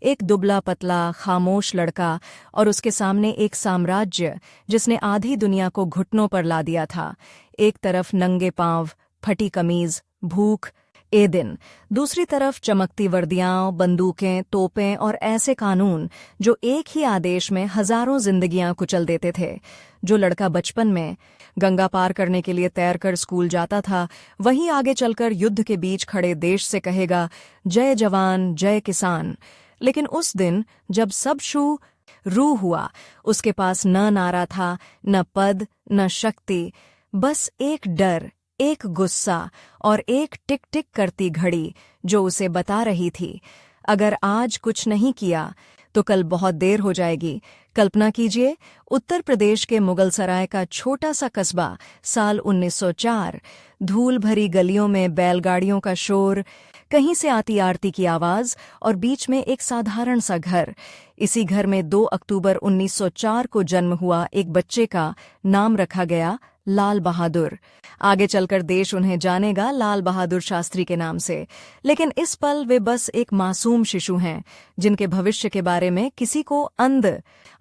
एक दुबला पतला खामोश लड़का और उसके सामने एक साम्राज्य जिसने आधी दुनिया को घुटनों पर ला दिया था। एक तरफ नंगे पांव, फटी कमीज, भूख ए दिन, दूसरी तरफ चमकती वर्दियां, बंदूकें, तोपें और ऐसे कानून जो एक ही आदेश में हजारों जिंदगियां कुचल देते थे। जो लड़का बचपन में गंगा पार करने के लिए तैरकर स्कूल जाता था, वहीं आगे चलकर युद्ध के बीच खड़े देश से कहेगा, जय जवान जय किसान। लेकिन उस दिन जब सब रू हुआ, उसके पास न नारा था, न पद, न शक्ति, बस एक डर, एक गुस्सा और एक टिक टिक करती घड़ी जो उसे बता रही थी, अगर आज कुछ नहीं किया तो कल बहुत देर हो जाएगी। कल्पना कीजिए, उत्तर प्रदेश के मुगलसराय का छोटा सा कस्बा, साल 1904। धूल भरी गलियों में बैलगाड़ियों का शोर, कहीं से आती आरती की आवाज और बीच में एक साधारण सा घर। इसी घर में 2 अक्टूबर 1904 को जन्म हुआ एक बच्चे का नाम रखा गया लाल बहादुर। आगे चलकर देश उन्हें जानेगा लाल बहादुर शास्त्री के नाम से, लेकिन इस पल वे बस एक मासूम शिशु हैं जिनके भविष्य के बारे में किसी को अंध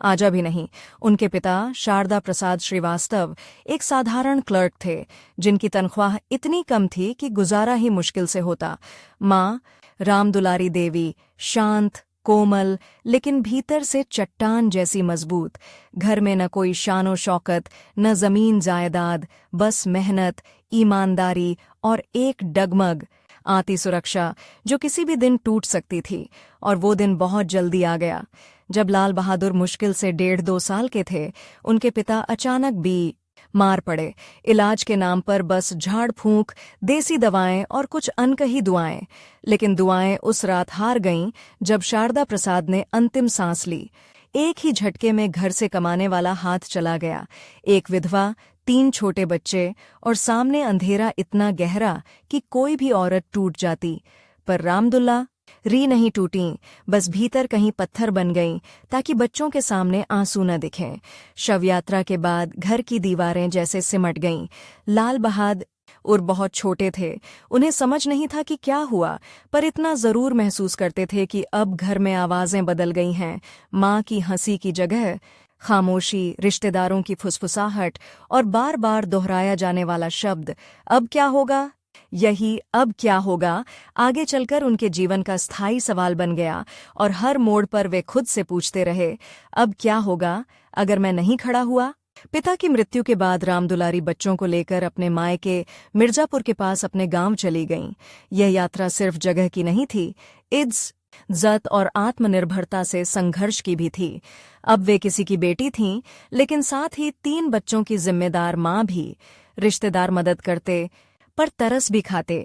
आजा भी नहीं। उनके पिता शारदा प्रसाद श्रीवास्तव एक साधारण क्लर्क थे जिनकी तनख्वाह इतनी कम थी कि गुजारा ही मुश्किल से होता। माँ रामदुलारी देवी, शांत, कोमल, लेकिन भीतर से चट्टान जैसी मजबूत। घर में न कोई शानो शौकत, न जमीन जायदाद, बस मेहनत, ईमानदारी और एक डगमग आती सुरक्षा जो किसी भी दिन टूट सकती थी। और वो दिन बहुत जल्दी आ गया। जब लाल बहादुर मुश्किल से 1.5-2 साल के थे, उनके पिता अचानक बीमार पड़े। इलाज के नाम पर बस झाड़ फूंक, देसी दवाएं और कुछ अनकही दुआएं। लेकिन दुआएं उस रात हार गईं जब शारदा प्रसाद ने अंतिम सांस ली। एक ही झटके में घर से कमाने वाला हाथ चला गया। एक विधवा, 3 छोटे बच्चे और सामने अंधेरा इतना गहरा कि कोई भी औरत टूट जाती। पर रामदुल्ला री नहीं टूटी, बस भीतर कहीं पत्थर बन गईं ताकि बच्चों के सामने आंसू न दिखें। शव यात्रा के बाद घर की दीवारें जैसे सिमट गईं। लाल बहादुर बहुत छोटे थे, उन्हें समझ नहीं था कि क्या हुआ, पर इतना जरूर महसूस करते थे कि अब घर में आवाजें बदल गई हैं। माँ की हंसी की जगह खामोशी, रिश्तेदारों की फुसफुसाहट और बार बार दोहराया जाने वाला शब्द, अब क्या होगा। यही अब क्या होगा आगे चलकर उनके जीवन का स्थायी सवाल बन गया। और हर मोड़ पर वे खुद से पूछते रहे, अब क्या होगा अगर मैं नहीं खड़ा हुआ। पिता की मृत्यु के बाद रामदुलारी बच्चों को लेकर अपने मायके मिर्जापुर के पास अपने गांव चली गईं। यह यात्रा सिर्फ जगह की नहीं थी, इज्जत और आत्मनिर्भरता से संघर्ष की भी थी। अब वे किसी की बेटी थीं, लेकिन साथ ही 3 बच्चों की जिम्मेदार माँ भी। रिश्तेदार मदद करते पर तरस भी खाते।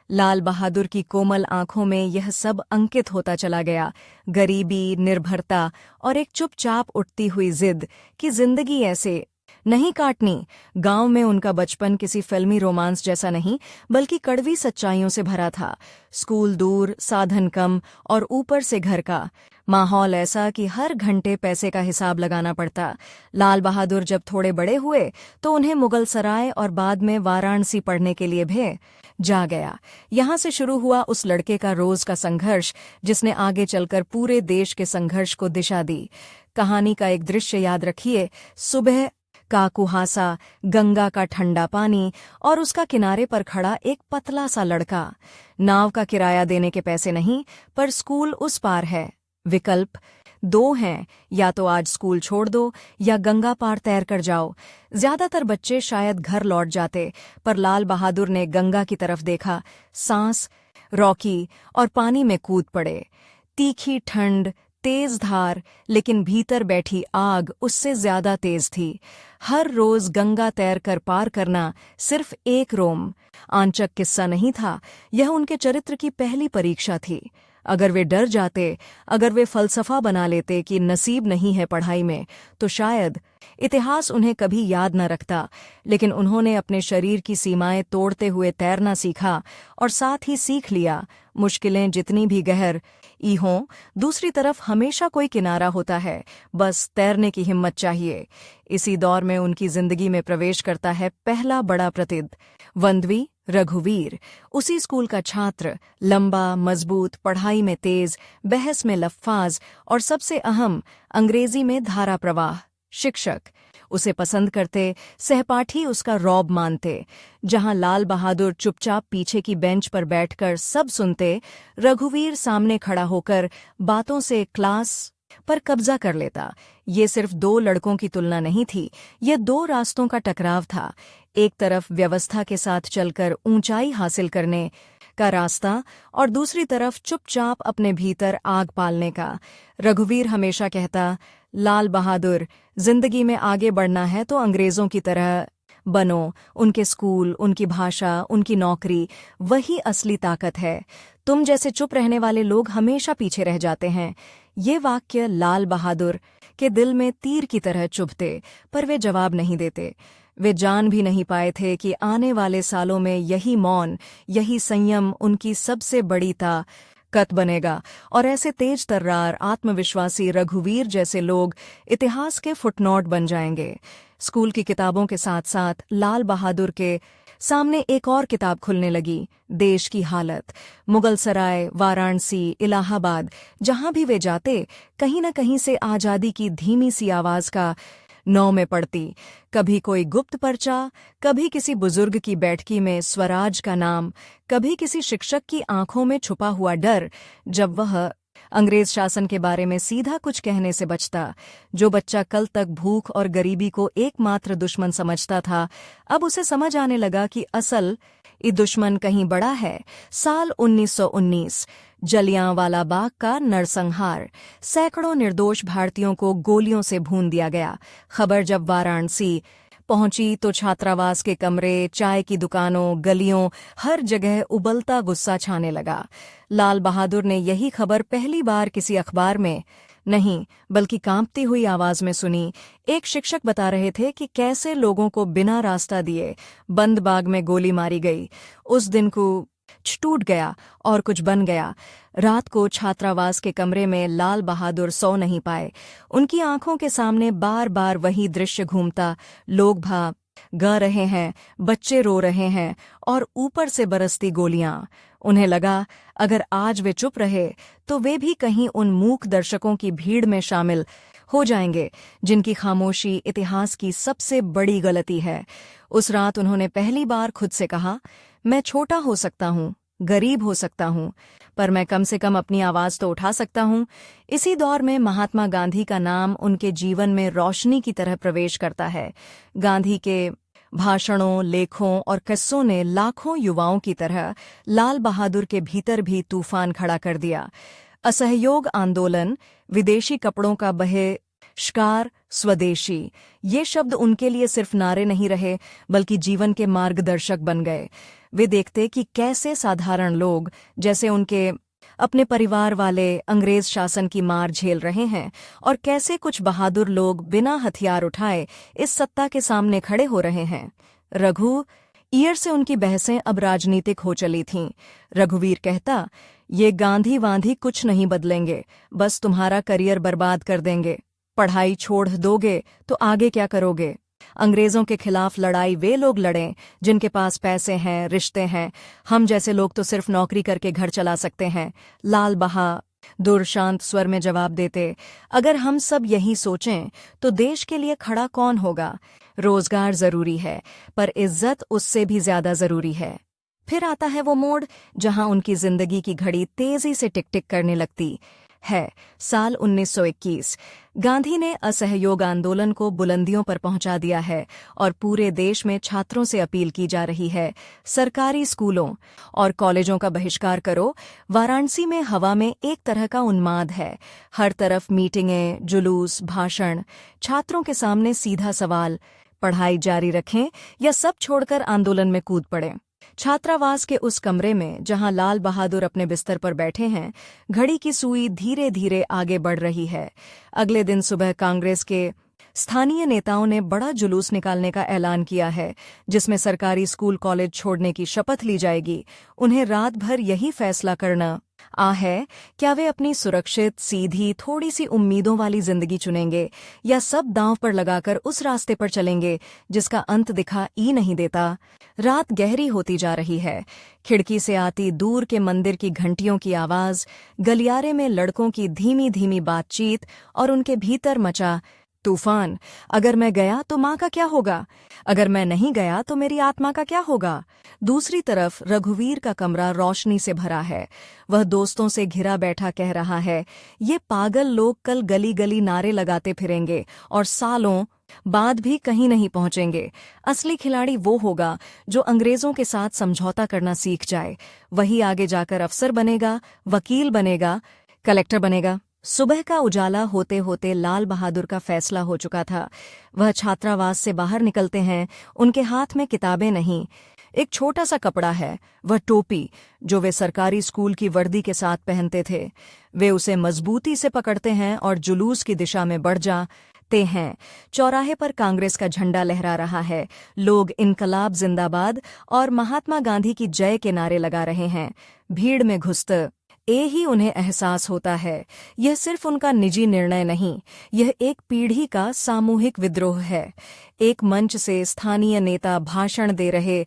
लाल बहादुर की कोमल आंखों में यह सब अंकित होता चला गया, गरीबी, निर्भरता और एक चुपचाप उठती हुई जिद कि जिंदगी ऐसे नहीं काटनी। गांव में उनका बचपन किसी फिल्मी रोमांस जैसा नहीं, बल्कि कड़वी सच्चाइयों से भरा था। स्कूल दूर, साधन कम और ऊपर से घर का माहौल ऐसा कि हर घंटे पैसे का हिसाब लगाना पड़ता। लाल बहादुर जब थोड़े बड़े हुए तो उन्हें मुगलसराय और बाद में वाराणसी पढ़ने के लिए भेजा गया। यहाँ से शुरू हुआ उस लड़के का रोज का संघर्ष जिसने आगे चलकर पूरे देश के संघर्ष को दिशा दी। कहानी का एक दृश्य याद रखिए, सुबह का कुहासा, गंगा का ठंडा पानी और उसका किनारे पर खड़ा एक पतला सा लड़का। नाव का किराया देने के पैसे नहीं, पर स्कूल उस पार है। विकल्प 2 हैं, या तो आज स्कूल छोड़ दो या गंगा पार तैर कर जाओ। ज्यादातर बच्चे शायद घर लौट जाते, पर लाल बहादुर ने गंगा की तरफ देखा, सांस रोकी और पानी में कूद पड़े। तीखी ठंड, तेज धार, लेकिन भीतर बैठी आग उससे ज्यादा तेज थी। हर रोज गंगा तैर कर पार करना सिर्फ एक रोमांचक किस्सा नहीं था, यह उनके चरित्र की पहली परीक्षा थी। अगर वे डर जाते, अगर वे फलसफा बना लेते कि नसीब नहीं है पढ़ाई में, तो शायद इतिहास उन्हें कभी याद न रखता। लेकिन उन्होंने अपने शरीर की सीमाएं तोड़ते हुए तैरना सीखा और साथ ही सीख लिया, मुश्किलें जितनी भी गहर, ई हों, दूसरी तरफ हमेशा कोई किनारा होता है, बस तैरने की हिम्मत चाहिए। इसी दौर में उनकी जिंदगी में प्रवेश करता है पहला बड़ा प्रतिद्वंद्वी, रघुवीर। उसी स्कूल का छात्र, लंबा, मजबूत, पढ़ाई में तेज, बहस में लफ्फाज और सबसे अहम, अंग्रेजी में धारा प्रवाह। शिक्षक उसे पसंद करते, सहपाठी उसका रौब मानते। जहां लाल बहादुर चुपचाप पीछे की बेंच पर बैठकर सब सुनते, रघुवीर सामने खड़ा होकर बातों से क्लास पर कब्जा कर लेता। ये सिर्फ दो लड़कों की तुलना नहीं थी, ये दो रास्तों का टकराव था। एक तरफ व्यवस्था के साथ चलकर ऊंचाई हासिल करने का रास्ता और दूसरी तरफ चुपचाप अपने भीतर आग पालने का। रघुवीर हमेशा कहता, लाल बहादुर, जिंदगी में आगे बढ़ना है तो अंग्रेजों की तरह बनो। उनके स्कूल, उनकी भाषा, उनकी नौकरी, वही असली ताकत है। तुम जैसे चुप रहने वाले लोग हमेशा पीछे रह जाते हैं। ये वाक्य लाल बहादुर के दिल में तीर की तरह चुभते, पर वे जवाब नहीं देते। वे जान भी नहीं पाए थे कि आने वाले सालों में यही मौन, यही संयम उनकी सबसे बड़ी ताकत बनेगा। और ऐसे तेज तर्रार, आत्मविश्वासी रघुवीर जैसे लोग इतिहास के फुटनोट बन जाएंगे। स्कूल की किताबों के साथ साथ लाल बहादुर के सामने एक और किताब खुलने लगी, देश की हालत। मुगल सराय, वाराणसी, इलाहाबाद, जहां भी वे जाते, कहीं न कहीं से आज़ादी की धीमी सी आवाज का नौ में पड़ती। कभी कोई गुप्त पर्चा, कभी किसी बुजुर्ग की बैठकी में स्वराज का नाम, कभी किसी शिक्षक की आंखों में छुपा हुआ डर, जब वह अंग्रेज शासन के बारे में सीधा कुछ कहने से बचता। जो बच्चा कल तक भूख और गरीबी को एकमात्र दुश्मन समझता था, अब उसे समझ आने लगा कि असल ये दुश्मन कहीं बड़ा है। साल 1919, जलियांवाला बाग का नरसंहार, सैकड़ों निर्दोष भारतीयों को गोलियों से भून दिया गया। खबर जब वाराणसी पहुंची तो छात्रावास के कमरे, चाय की दुकानों, गलियों, हर जगह उबलता गुस्सा छाने लगा। लाल बहादुर ने यही खबर पहली बार किसी अखबार में नहीं, बल्कि कांपती हुई आवाज में सुनी। एक शिक्षक बता रहे थे कि कैसे लोगों को बिना रास्ता दिए बंद बाग में गोली मारी गई। उस दिन को टूट गया और कुछ बन गया। रात को छात्रावास के कमरे में लाल बहादुर सो नहीं पाए। उनकी आंखों के सामने बार बार वही दृश्य घूमता। लोग भाग गा रहे हैं, बच्चे रो रहे हैं और ऊपर से बरसती गोलियां। उन्हें लगा, अगर आज वे चुप रहे तो वे भी कहीं उन मूक दर्शकों की भीड़ में शामिल हो जाएंगे जिनकी खामोशी इतिहास की सबसे बड़ी गलती है। उस रात उन्होंने पहली बार खुद से कहा, मैं छोटा हो सकता हूँ, गरीब हो सकता हूँ, पर मैं कम से कम अपनी आवाज तो उठा सकता हूँ। इसी दौर में महात्मा गांधी का नाम उनके जीवन में रोशनी की तरह प्रवेश करता है। गांधी के भाषणों, लेखों और किस्सों ने लाखों युवाओं की तरह लाल बहादुर के भीतर भी तूफान खड़ा कर दिया। असहयोग आंदोलन, विदेशी कपड़ों का बहिष्कार, स्वदेशी, ये शब्द उनके लिए सिर्फ नारे नहीं रहे, बल्कि जीवन के मार्गदर्शक बन गए। वे देखते कि कैसे साधारण लोग, जैसे उनके अपने परिवार वाले, अंग्रेज शासन की मार झेल रहे हैं, और कैसे कुछ बहादुर लोग बिना हथियार उठाए इस सत्ता के सामने खड़े हो रहे हैं। रघुवीर से उनकी बहसें अब राजनीतिक हो चली थीं। रघुवीर कहता, ये गांधी वांधी कुछ नहीं बदलेंगे, बस तुम्हारा करियर बर्बाद कर देंगे। पढ़ाई छोड़ दोगे तो आगे क्या करोगे? अंग्रेजों के खिलाफ लड़ाई वे लोग लड़ें जिनके पास पैसे हैं, रिश्ते हैं। हम जैसे लोग तो सिर्फ नौकरी करके घर चला सकते हैं। लाल बहादुर शांत स्वर में जवाब देते, अगर हम सब यही सोचें तो देश के लिए खड़ा कौन होगा? रोजगार जरूरी है, पर इज्जत उससे भी ज्यादा जरूरी है। फिर आता है वो मोड़ जहां उनकी जिंदगी की घड़ी तेजी से टिक टिक करने लगती है। साल 1921, गांधी ने असहयोग आंदोलन को बुलंदियों पर पहुंचा दिया है और पूरे देश में छात्रों से अपील की जा रही है, सरकारी स्कूलों और कॉलेजों का बहिष्कार करो। वाराणसी में हवा में एक तरह का उन्माद है। हर तरफ मीटिंगें, जुलूस, भाषण। छात्रों के सामने सीधा सवाल, पढ़ाई जारी रखें या सब छोड़कर आंदोलन में कूद पड़ें। छात्रावास के उस कमरे में जहां लाल बहादुर अपने बिस्तर पर बैठे हैं, घड़ी की सुई धीरे धीरे आगे बढ़ रही है। अगले दिन सुबह कांग्रेस के स्थानीय नेताओं ने बड़ा जुलूस निकालने का ऐलान किया है, जिसमें सरकारी स्कूल कॉलेज छोड़ने की शपथ ली जाएगी। उन्हें रात भर यही फैसला करना है, क्या वे अपनी सुरक्षित, सीधी, थोड़ी सी उम्मीदों वाली जिंदगी चुनेंगे या सब दांव पर लगाकर उस रास्ते पर चलेंगे जिसका अंत दिखा ही नहीं देता। रात गहरी होती जा रही है। खिड़की से आती दूर के मंदिर की घंटियों की आवाज, गलियारे में लड़कों की धीमी धीमी बातचीत और उनके भीतर मचा तूफान। अगर मैं गया तो माँ का क्या होगा? अगर मैं नहीं गया तो मेरी आत्मा का क्या होगा? दूसरी तरफ रघुवीर का कमरा रोशनी से भरा है। वह दोस्तों से घिरा बैठा कह रहा है, ये पागल लोग कल गली गली नारे लगाते फिरेंगे और सालों बाद भी कहीं नहीं पहुंचेंगे। असली खिलाड़ी वो होगा जो अंग्रेजों के साथ समझौता करना सीख जाए। वही आगे जाकर अफसर बनेगा, वकील बनेगा, कलेक्टर बनेगा। सुबह का उजाला होते होते लाल बहादुर का फैसला हो चुका था। वह छात्रावास से बाहर निकलते हैं। उनके हाथ में किताबें नहीं, एक छोटा सा कपड़ा है, वह टोपी जो वे सरकारी स्कूल की वर्दी के साथ पहनते थे। वे उसे मजबूती से पकड़ते हैं और जुलूस की दिशा में बढ़ जाते हैं। चौराहे पर कांग्रेस का झंडा लहरा रहा है। लोग इनकलाब जिंदाबाद और महात्मा गांधी की जय के नारे लगा रहे हैं। भीड़ में घुसते ही उन्हें एहसास होता है, यह सिर्फ उनका निजी निर्णय नहीं, यह एक पीढ़ी का सामूहिक विद्रोह है। एक मंच से स्थानीय नेता भाषण दे रहे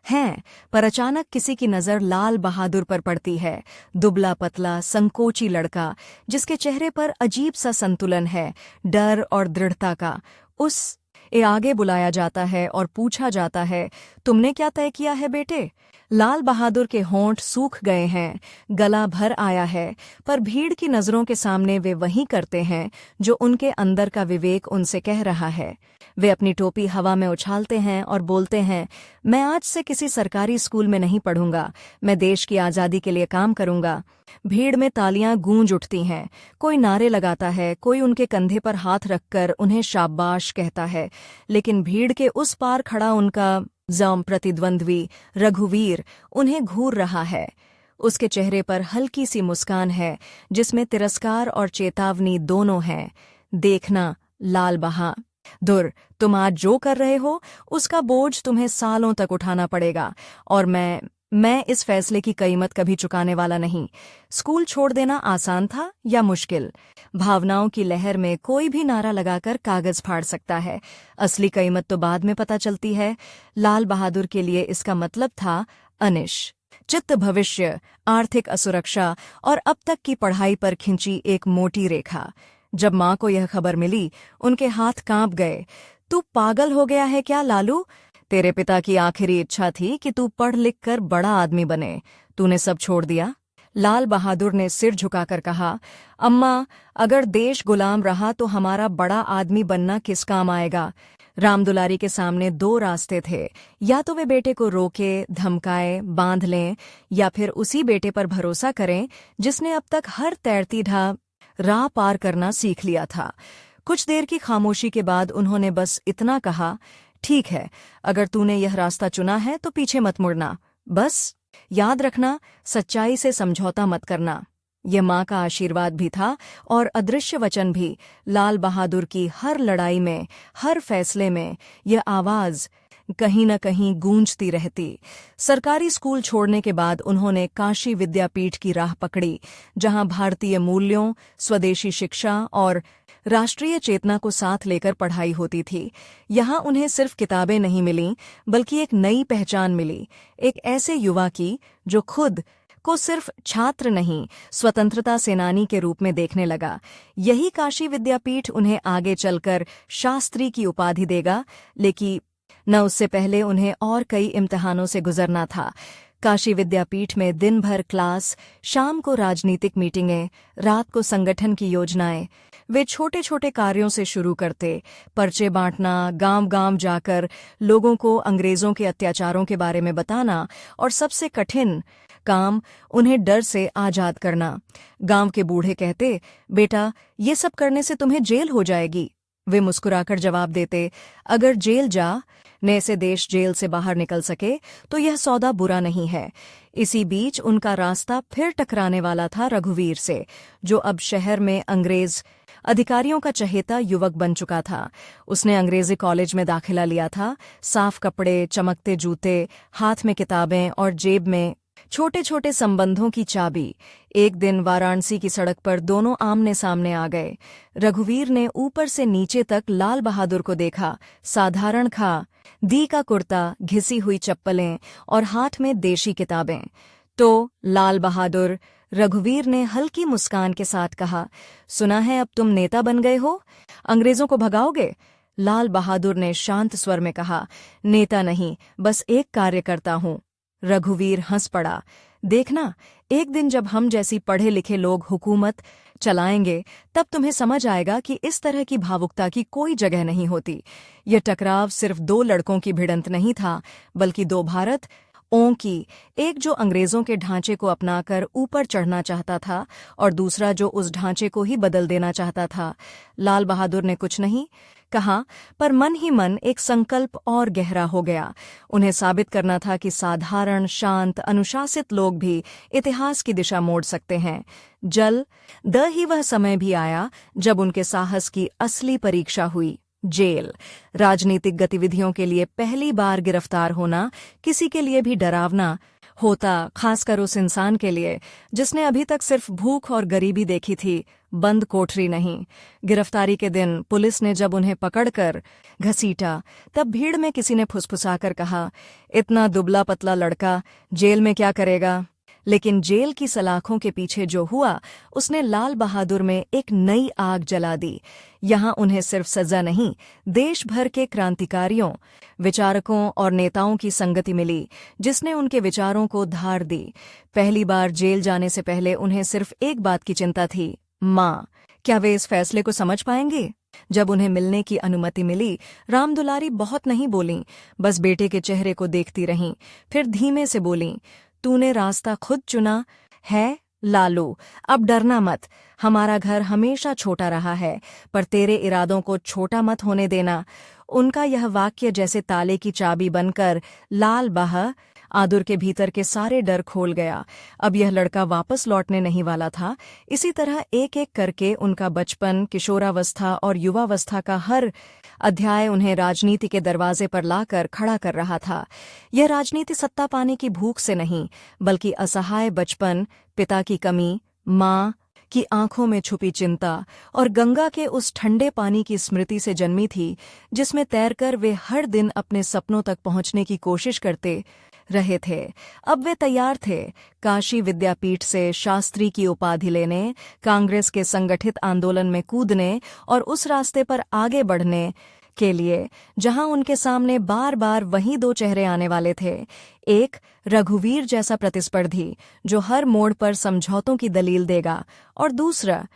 हैं, पर अचानक किसी की नज़र लाल बहादुर पर पड़ती है। दुबला पतला संकोची लड़का, जिसके चेहरे पर अजीब सा संतुलन है, डर और दृढ़ता का। उस आगे बुलाया जाता है और पूछा जाता है, तुमने क्या तय किया है बेटे? लाल बहादुर के होंठ सूख गए हैं, गला भर आया है, पर भीड़ की नज़रों के सामने वे वही करते हैं जो उनके अंदर का विवेक उनसे कह रहा है। वे अपनी टोपी हवा में उछालते हैं और बोलते हैं, मैं आज से किसी सरकारी स्कूल में नहीं पढ़ूंगा, मैं देश की आज़ादी के लिए काम करूंगा। भीड़ में तालियां गूंज उठती हैं, कोई नारे लगाता है, कोई उनके कंधे पर हाथ रखकर उन्हें शाबाश कहता है। लेकिन भीड़ के उस पार खड़ा उनका जाम प्रतिद्वंद्वी रघुवीर उन्हें घूर रहा है। उसके चेहरे पर हल्की सी मुस्कान है, जिसमें तिरस्कार और चेतावनी दोनों हैं। देखना लाल बहादुर, तुम आज जो कर रहे हो उसका बोझ तुम्हें सालों तक उठाना पड़ेगा, और मैं इस फैसले की कीमत कभी चुकाने वाला नहीं। स्कूल छोड़ देना आसान था या मुश्किल? भावनाओं की लहर में कोई भी नारा लगाकर कागज फाड़ सकता है। असली कीमत तो बाद में पता चलती है। लाल बहादुर के लिए इसका मतलब था अनिश्चित भविष्य, आर्थिक असुरक्षा और अब तक की पढ़ाई पर खिंची एक मोटी रेखा। जब माँ को यह खबर मिली, उनके हाथ कांप गए। तू पागल हो गया है क्या लालू? तेरे पिता की आखिरी इच्छा थी कि तू पढ़ लिख कर बड़ा आदमी बने, तूने सब छोड़ दिया। लाल बहादुर ने सिर झुकाकर कहा, अम्मा, अगर देश गुलाम रहा तो हमारा बड़ा आदमी बनना किस काम आएगा? रामदुलारी के सामने दो रास्ते थे, या तो वे बेटे को रोके, धमकाए, बांध लें, या फिर उसी बेटे पर भरोसा करें जिसने अब तक हर तैरती राह पार करना सीख लिया था। कुछ देर की खामोशी के बाद उन्होंने बस इतना कहा, ठीक है, अगर तूने यह रास्ता चुना है तो पीछे मत मुड़ना, बस याद रखना, सच्चाई से समझौता मत करना। यह माँ का आशीर्वाद भी था और अदृश्य वचन भी। लाल बहादुर की हर लड़ाई में, हर फैसले में यह आवाज कहीं न कहीं गूंजती रहती। सरकारी स्कूल छोड़ने के बाद उन्होंने काशी विद्यापीठ की राह पकड़ी, जहां भारतीय मूल्यों, स्वदेशी शिक्षा और राष्ट्रीय चेतना को साथ लेकर पढ़ाई होती थी। यहाँ उन्हें सिर्फ किताबें नहीं मिलीं, बल्कि एक नई पहचान मिली, एक ऐसे युवा की जो खुद को सिर्फ छात्र नहीं, स्वतंत्रता सेनानी के रूप में देखने लगा। यही काशी विद्यापीठ उन्हें आगे चलकर शास्त्री की उपाधि देगा, लेकिन न उससे पहले उन्हें और कई इम्तिहानों से गुजरना था। काशी विद्यापीठ में दिन भर क्लास, शाम को राजनीतिक मीटिंगें, रात को संगठन की योजनाएं। वे छोटे छोटे कार्यों से शुरू करते, पर्चे बांटना, गांव-गांव जाकर लोगों को अंग्रेजों के अत्याचारों के बारे में बताना, और सबसे कठिन काम, उन्हें डर से आजाद करना। गांव के बूढ़े कहते, बेटा, ये सब करने से तुम्हें जेल हो जाएगी। वे मुस्कुराकर जवाब देते, अगर जेल जाने से देश जेल से बाहर निकल सके तो यह सौदा बुरा नहीं है। इसी बीच उनका रास्ता फिर टकराने वाला था रघुवीर से, जो अब शहर में अधिकारियों का चहेता युवक बन चुका था। उसने अंग्रेजी कॉलेज में दाखिला लिया था। साफ कपड़े, चमकते जूते, हाथ में किताबें और जेब में छोटे छोटे संबंधों की चाबी। एक दिन वाराणसी की सड़क पर दोनों आमने सामने आ गए। रघुवीर ने ऊपर से नीचे तक लाल बहादुर को देखा। साधारण दी का कुर्ता, घिसी हुई चप्पलें और हाथ में देशी किताबें। तो लाल बहादुर, रघुवीर ने हल्की मुस्कान के साथ कहा, सुना है अब तुम नेता बन गए हो, अंग्रेजों को भगाओगे? लाल बहादुर ने शांत स्वर में कहा, नेता नहीं, बस एक कार्यकर्ता हूं। रघुवीर हंस पड़ा। देखना, एक दिन जब हम जैसी पढ़े लिखे लोग हुकूमत चलाएंगे तब तुम्हें समझ आएगा कि इस तरह की भावुकता की कोई जगह नहीं होती। यह टकराव सिर्फ दो लड़कों की भिड़ंत नहीं था, बल्कि दो भारत की, एक जो अंग्रेजों के ढांचे को अपनाकर ऊपर चढ़ना चाहता था और दूसरा जो उस ढांचे को ही बदल देना चाहता था। लाल बहादुर ने कुछ नहीं कहा, पर मन ही मन एक संकल्प और गहरा हो गया। उन्हें साबित करना था कि साधारण, शांत, अनुशासित लोग भी इतिहास की दिशा मोड़ सकते हैं। ही वह समय भी आया जब उनके साहस की असली परीक्षा हुई। जेल। राजनीतिक गतिविधियों के लिए पहली बार गिरफ्तार होना किसी के लिए भी डरावना होता, खासकर उस इंसान के लिए जिसने अभी तक सिर्फ भूख और गरीबी देखी थी, बंद कोठरी नहीं। गिरफ्तारी के दिन पुलिस ने जब उन्हें पकड़कर घसीटा, तब भीड़ में किसी ने फुसफुसाकर कहा, इतना दुबला पतला लड़का जेल में क्या करेगा? लेकिन जेल की सलाखों के पीछे जो हुआ, उसने लाल बहादुर में एक नई आग जला दी। यहाँ उन्हें सिर्फ सजा नहीं, देश भर के क्रांतिकारियों, विचारकों और नेताओं की संगति मिली, जिसने उनके विचारों को धार दी। पहली बार जेल जाने से पहले उन्हें सिर्फ एक बात की चिंता थी, माँ, क्या वे इस फैसले को समझ पाएंगे? जब उन्हें मिलने की अनुमति मिली, रामदुलारी बहुत नहीं बोलीं, बस बेटे के चेहरे को देखती रहीं। फिर धीमे से बोलीं, तूने रास्ता खुद चुना है लालू, अब डरना मत। हमारा घर हमेशा छोटा रहा है, पर तेरे इरादों को छोटा मत होने देना। उनका यह वाक्य जैसे ताले की चाबी बनकर लाल बहादुर के भीतर के सारे डर खोल गया। अब यह लड़का वापस लौटने नहीं वाला था। इसी तरह एक एक करके उनका बचपन, किशोरावस्था और युवावस्था का हर अध्याय उन्हें राजनीति के दरवाजे पर लाकर खड़ा कर रहा था। यह राजनीति सत्ता पाने की भूख से नहीं, बल्कि असहाय बचपन, पिता की कमी, माँ की आंखों में छुपी चिंता और गंगा के उस ठंडे पानी की स्मृति से जन्मी थी, जिसमें तैरकर वे हर दिन अपने सपनों तक पहुंचने की कोशिश करते रहे थे। अब वे तैयार थे, काशी विद्यापीठ से शास्त्री की उपाधि लेने, कांग्रेस के संगठित आंदोलन में कूदने और उस रास्ते पर आगे बढ़ने के लिए जहां उनके सामने बार बार वही दो चेहरे आने वाले थे। एक रघुवीर जैसा प्रतिस्पर्धी जो हर मोड़ पर समझौतों की दलील देगा, और दूसरा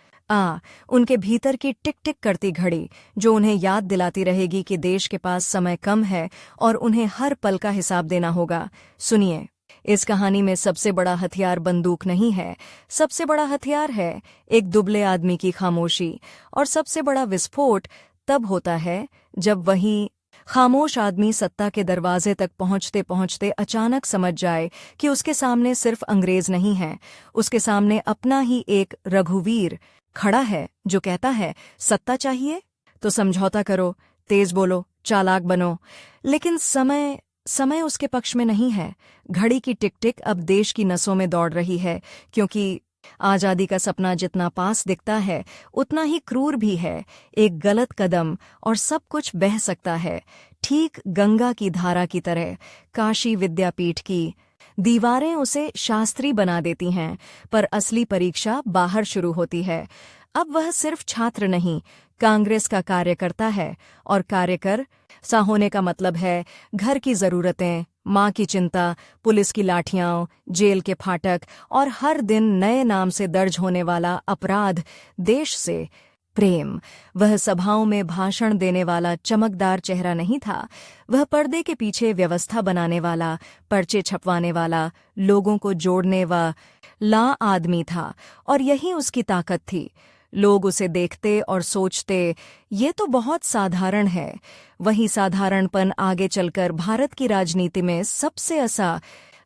उनके भीतर की टिक टिक करती घड़ी जो उन्हें याद दिलाती रहेगी कि देश के पास समय कम है और उन्हें हर पल का हिसाब देना होगा। सुनिए, इस कहानी में सबसे बड़ा हथियार बंदूक नहीं है, सबसे बड़ा हथियार है एक दुबले आदमी की खामोशी। और सबसे बड़ा विस्फोट तब होता है जब वही खामोश आदमी सत्ता के दरवाजे तक पहुंचते पहुंचते अचानक समझ जाए कि उसके सामने सिर्फ अंग्रेज नहीं है, उसके सामने अपना ही एक रघुवीर खड़ा है जो कहता है, सत्ता चाहिए तो समझौता करो, तेज बोलो, चालाक बनो। लेकिन समय उसके पक्ष में नहीं है। घड़ी की टिक टिक अब देश की नसों में दौड़ रही है, क्योंकि आजादी का सपना जितना पास दिखता है उतना ही क्रूर भी है। एक गलत कदम और सब कुछ बह सकता है, ठीक गंगा की धारा की तरह। काशी विद्यापीठ की दीवारें उसे शास्त्री बना देती हैं, पर असली परीक्षा बाहर शुरू होती है। अब वह सिर्फ छात्र नहीं, कांग्रेस का कार्यकर्ता है, और कार्यकर्ता होने का मतलब है घर की जरूरतें, माँ की चिंता, पुलिस की लाठियां, जेल के फाटक और हर दिन नए नाम से दर्ज होने वाला अपराध, देश से प्रेम। वह सभाओं में भाषण देने वाला चमकदार चेहरा नहीं था, वह पर्दे के पीछे व्यवस्था बनाने वाला, पर्चे छपवाने वाला, लोगों को जोड़ने वाला आदमी था। और यही उसकी ताकत थी। लोग उसे देखते और सोचते, ये तो बहुत साधारण है। वही साधारणपन आगे चलकर भारत की राजनीति में सबसे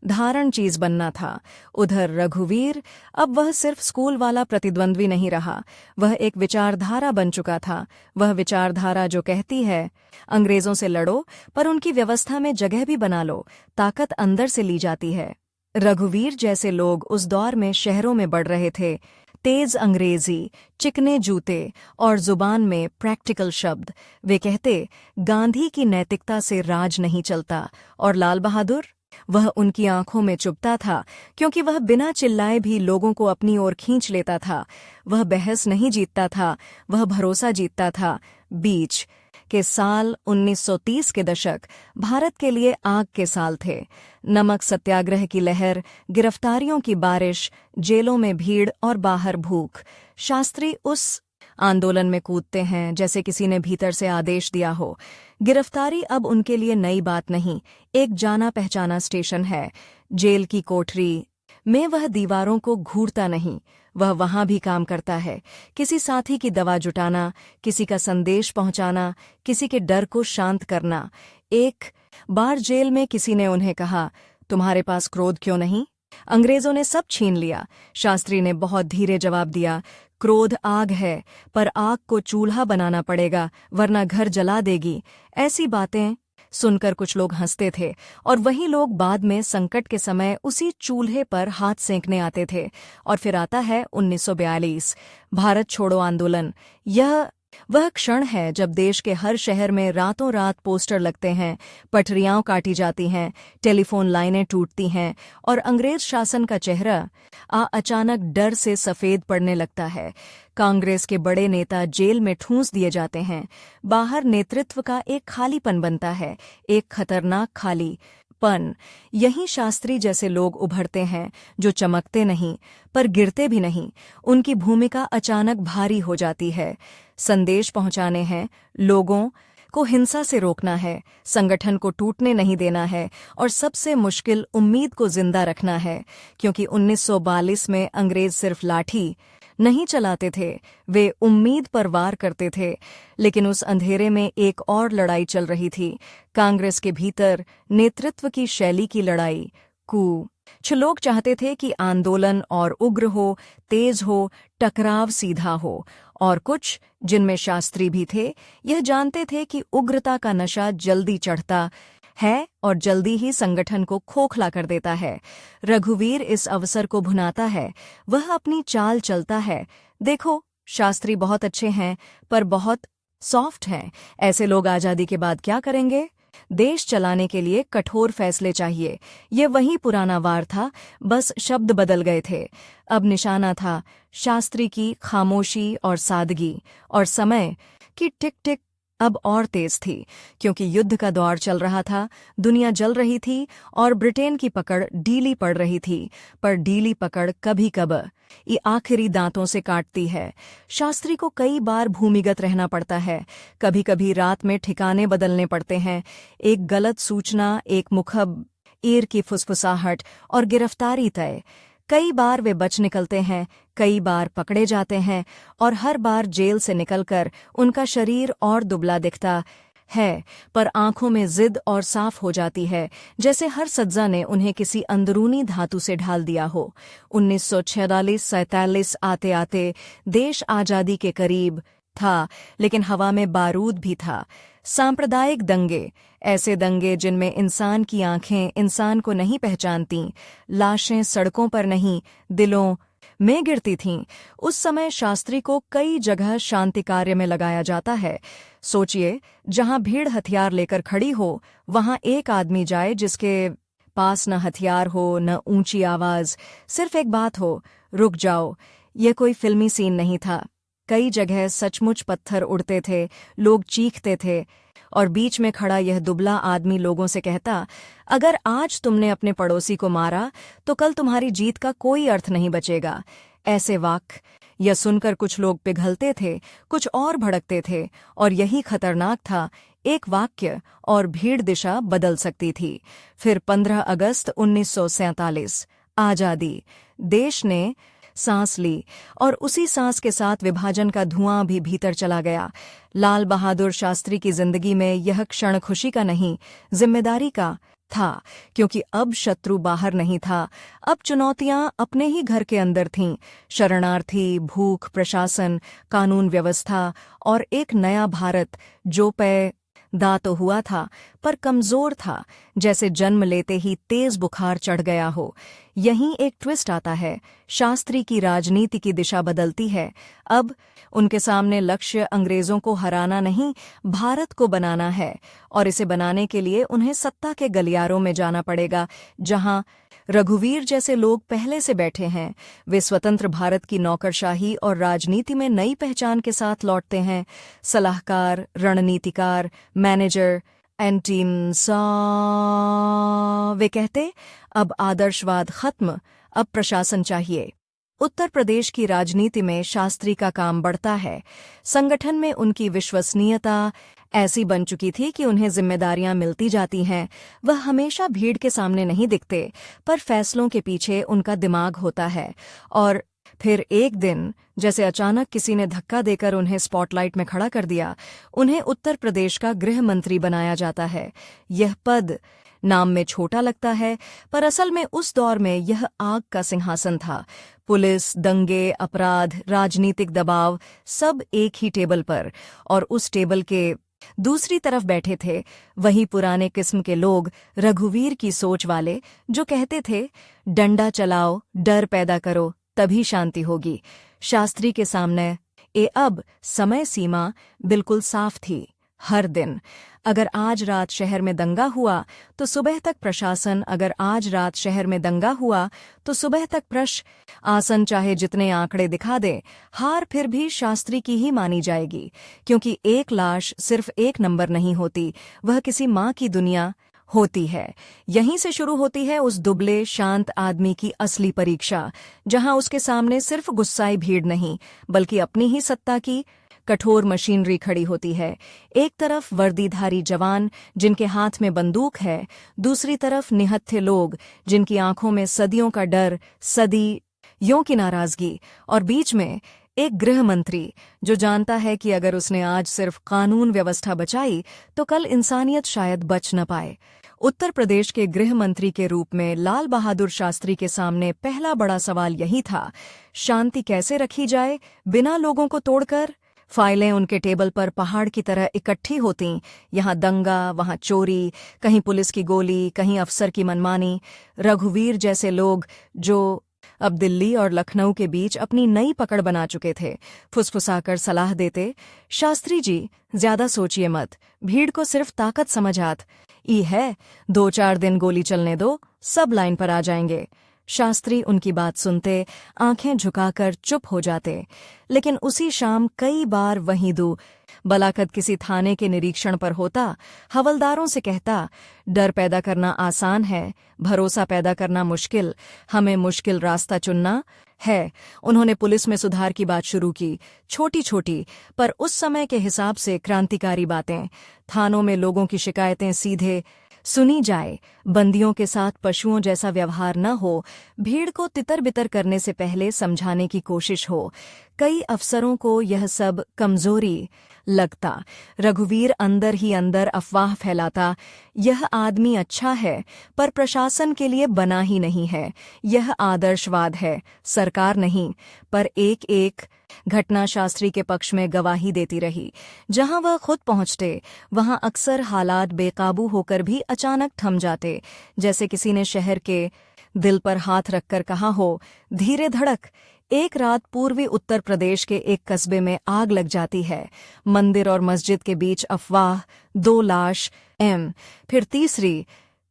धारण चीज बनना था। उधर रघुवीर, अब वह सिर्फ स्कूल वाला प्रतिद्वंद्वी नहीं रहा, वह एक विचारधारा बन चुका था। वह विचारधारा जो कहती है, अंग्रेजों से लड़ो पर उनकी व्यवस्था में जगह भी बना लो, ताकत अंदर से ली जाती है। रघुवीर जैसे लोग उस दौर में शहरों में बढ़ रहे थे। तेज अंग्रेजी, चिकने जूते और जुबान में प्रैक्टिकल शब्द। वे कहते, गांधी की नैतिकता से राज नहीं चलता। और लाल बहादुर, वह उनकी आंखों में चुभता था, क्योंकि वह बिना चिल्लाए भी लोगों को अपनी ओर खींच लेता था। वह बहस नहीं जीतता था, वह भरोसा जीतता था। बीच के साल 1930 के दशक भारत के लिए आग के साल थे। नमक सत्याग्रह की लहर, गिरफ्तारियों की बारिश, जेलों में भीड़ और बाहर भूख। शास्त्री उस आंदोलन में कूदते हैं जैसे किसी ने भीतर से आदेश दिया हो। गिरफ्तारी अब उनके लिए नई बात नहीं, एक जाना पहचाना स्टेशन है। जेल की कोठरी में वह दीवारों को घूरता नहीं, वह वहां भी काम करता है। किसी साथी की दवा जुटाना, किसी का संदेश पहुंचाना, किसी के डर को शांत करना। एक बार जेल में किसी ने उन्हें कहा, तुम्हारे पास क्रोध क्यों नहीं? अंग्रेजों ने सब छीन लिया। शास्त्री ने बहुत धीरे जवाब दिया, क्रोध आग है, पर आग को चूल्हा बनाना पड़ेगा, वरना घर जला देगी। ऐसी बातें सुनकर कुछ लोग हंसते थे, और वही लोग बाद में संकट के समय उसी चूल्हे पर हाथ सेंकने आते थे। और फिर आता है 1942, भारत छोड़ो आंदोलन। यह वह क्षण है जब देश के हर शहर में रातों रात पोस्टर लगते हैं, पटरियां काटी जाती हैं, टेलीफोन लाइनें टूटती हैं, और अंग्रेज शासन का चेहरा अचानक डर से सफेद पड़ने लगता है। कांग्रेस के बड़े नेता जेल में ठूंस दिए जाते हैं। बाहर नेतृत्व का एक खालीपन बनता है, एक खतरनाक खालीपन। यहीं शास्त्री जैसे लोग उभरते हैं, जो चमकते नहीं पर गिरते भी नहीं। उनकी भूमिका अचानक भारी हो जाती है। संदेश पहुंचाने हैं, लोगों को हिंसा से रोकना है, संगठन को टूटने नहीं देना है, और सबसे मुश्किल, उम्मीद को जिंदा रखना है। क्योंकि 1942 में अंग्रेज सिर्फ लाठी नहीं चलाते थे, वे उम्मीद पर वार करते थे। लेकिन उस अंधेरे में एक और लड़ाई चल रही थी, कांग्रेस के भीतर नेतृत्व की शैली की लड़ाई। कुछ लोग चाहते थे कि आंदोलन और उग्र हो, तेज हो, टकराव सीधा हो, और कुछ, जिनमें शास्त्री भी थे, यह जानते थे कि उग्रता का नशा जल्दी चढ़ता है और जल्दी ही संगठन को खोखला कर देता है। रघुवीर इस अवसर को भुनाता है, वह अपनी चाल चलता है। देखो, शास्त्री बहुत अच्छे हैं पर बहुत सॉफ्ट हैं। ऐसे लोग आजादी के बाद क्या करेंगे? देश चलाने के लिए कठोर फैसले चाहिए। ये वही पुराना वार था, बस शब्द बदल गए थे। अब निशाना था शास्त्री की खामोशी और सादगी, और समय की टिक टिक अब और तेज थी, क्योंकि युद्ध का दौर चल रहा था, दुनिया जल रही थी और ब्रिटेन की पकड़ ढीली पड़ रही थी। पर ढीली पकड़ कभी कब ये आखिरी दांतों से काटती है। शास्त्री को कई बार भूमिगत रहना पड़ता है, कभी कभी रात में ठिकाने बदलने पड़ते हैं। एक गलत सूचना, एक मुखबिर की फुसफुसाहट और गिरफ्तारी तय। कई बार वे बच निकलते हैं, कई बार पकड़े जाते हैं, और हर बार जेल से निकलकर उनका शरीर और दुबला दिखता है, पर आंखों में जिद और साफ हो जाती है, जैसे हर सज्जा ने उन्हें किसी अंदरूनी धातु से ढाल दिया हो। 1946-47 आते आते देश आजादी के करीब था, लेकिन हवा में बारूद भी था। सांप्रदायिक दंगे, ऐसे दंगे जिनमें इंसान की आंखें इंसान को नहीं पहचानती, लाशें सड़कों पर नहीं, दिलों में गिरती थीं। उस समय शास्त्री को कई जगह शांति कार्य में लगाया जाता है। सोचिए, जहां भीड़ हथियार लेकर खड़ी हो, वहां एक आदमी जाए जिसके पास न हथियार हो, न ऊंची आवाज, सिर्फ एक बात हो, रुक जाओ। यह कोई फिल्मी सीन नहीं था। कई जगह सचमुच पत्थर उड़ते थे, लोग चीखते थे, और बीच में खड़ा यह दुबला आदमी लोगों से कहता, अगर आज तुमने अपने पड़ोसी को मारा तो कल तुम्हारी जीत का कोई अर्थ नहीं बचेगा। ऐसे वाक्य यह सुनकर कुछ लोग पिघलते थे, कुछ और भड़कते थे, और यही खतरनाक था, एक वाक्य और भीड़ दिशा बदल सकती थी। फिर 15 अगस्त 1947, आजादी। देश ने सांस ली, और उसी सांस के साथ विभाजन का धुआं भी भीतर चला गया। लाल बहादुर शास्त्री की जिंदगी में यह क्षण खुशी का नहीं, जिम्मेदारी का था, क्योंकि अब शत्रु बाहर नहीं था, अब चुनौतियां अपने ही घर के अंदर थीं। शरणार्थी, भूख, प्रशासन, कानून व्यवस्था और एक नया भारत जो पैदा तो हुआ था पर कमजोर था, जैसे जन्म लेते ही तेज बुखार चढ़ गया हो। यहीं एक ट्विस्ट आता है। शास्त्री की राजनीति की दिशा बदलती है। अब उनके सामने लक्ष्य अंग्रेजों को हराना नहीं, भारत को बनाना है, और इसे बनाने के लिए उन्हें सत्ता के गलियारों में जाना पड़ेगा, जहां रघुवीर जैसे लोग पहले से बैठे हैं। वे स्वतंत्र भारत की नौकरशाही और राजनीति में नई पहचान के साथ लौटते हैं। सलाहकार, रणनीतिकार, मैनेजर एंड टीम सा। वे कहते, अब आदर्शवाद खत्म, अब प्रशासन चाहिए। उत्तर प्रदेश की राजनीति में शास्त्री का काम बढ़ता है। संगठन में उनकी विश्वसनीयता ऐसी बन चुकी थी कि उन्हें जिम्मेदारियां मिलती जाती हैं। वह हमेशा भीड़ के सामने नहीं दिखते, पर फैसलों के पीछे उनका दिमाग होता है। और फिर एक दिन जैसे अचानक किसी ने धक्का देकर उन्हें स्पॉटलाइट में खड़ा कर दिया। उन्हें उत्तर प्रदेश का गृह मंत्री बनाया जाता है। यह पद नाम में छोटा लगता है, पर असल में उस दौर में यह आग का सिंहासन था। पुलिस, दंगे, अपराध, राजनीतिक दबाव, सब एक ही टेबल पर, और उस टेबल के दूसरी तरफ बैठे थे वही पुराने किस्म के लोग, रघुवीर की सोच वाले, जो कहते थे डंडा चलाओ, डर पैदा करो, तभी शांति होगी। शास्त्री के सामने अब समय सीमा बिल्कुल साफ थी। हर दिन अगर आज रात शहर में दंगा हुआ तो सुबह तक प्रशासन, अगर आज रात शहर में दंगा हुआ तो सुबह तक आसन चाहे जितने आंकड़े दिखा दे, हार फिर भी शास्त्री की ही मानी जाएगी। क्योंकि एक लाश सिर्फ एक नंबर नहीं होती, वह किसी माँ की दुनिया होती है। यहीं से शुरू होती है उस दुबले शांत आदमी की असली परीक्षा, जहां उसके सामने सिर्फ गुस्साई भीड़ नहीं, बल्कि अपनी ही सत्ता की कठोर मशीनरी खड़ी होती है। एक तरफ वर्दीधारी जवान जिनके हाथ में बंदूक है, दूसरी तरफ निहत्थे लोग जिनकी आंखों में सदियों का डर, सदियों की नाराजगी, और बीच में एक गृह मंत्री जो जानता है कि अगर उसने आज सिर्फ कानून व्यवस्था बचाई तो कल इंसानियत शायद बच न पाए। उत्तर प्रदेश के गृह मंत्री के रूप में लाल बहादुर शास्त्री के सामने पहला बड़ा सवाल यही था, शांति कैसे रखी जाए बिना लोगों को तोड़कर। फाइलें उनके टेबल पर पहाड़ की तरह इकट्ठी होतीं, यहाँ दंगा, वहाँ चोरी, कहीं पुलिस की गोली, कहीं अफसर की मनमानी। रघुवीर जैसे लोग जो अब दिल्ली और लखनऊ के बीच अपनी नई पकड़ बना चुके थे, फुसफुसाकर सलाह देते, शास्त्री जी ज्यादा सोचिए मत, भीड़ को सिर्फ ताकत समझ आत ई है, 2-4 दिन गोली चलने दो, सब लाइन पर आ जाएंगे। शास्त्री उनकी बात सुनते, आंखें झुकाकर चुप हो जाते। लेकिन उसी शाम कई बार वहीं बलाकत किसी थाने के निरीक्षण पर होता, हवलदारों से कहता, डर पैदा करना आसान है, भरोसा पैदा करना मुश्किल, हमें मुश्किल रास्ता चुनना है। उन्होंने पुलिस में सुधार की बात शुरू की, छोटी छोटी पर उस समय के हिसाब से क्रांतिकारी बातें। थानों में लोगों की शिकायतें सीधे सुनी जाए, बंदियों के साथ पशुओं जैसा व्यवहार न हो, भीड़ को तितर बितर करने से पहले समझाने की कोशिश हो। कई अफसरों को यह सब कमजोरी लगता। रघुवीर अंदर ही अंदर अफवाह फैलाता, यह आदमी अच्छा है पर प्रशासन के लिए बना ही नहीं है, यह आदर्शवाद है, सरकार नहीं। पर एक एक घटना शास्त्री के पक्ष में गवाही देती रही। जहां वह खुद पहुंचते वहां अक्सर हालात बेकाबू होकर भी अचानक थम जाते, जैसे किसी ने शहर के दिल पर हाथ रखकर कहा हो, धीरे धड़क। एक रात पूर्वी उत्तर प्रदेश के एक कस्बे में आग लग जाती है। मंदिर और मस्जिद के बीच अफवाह, 2 लाश, फिर तीसरी,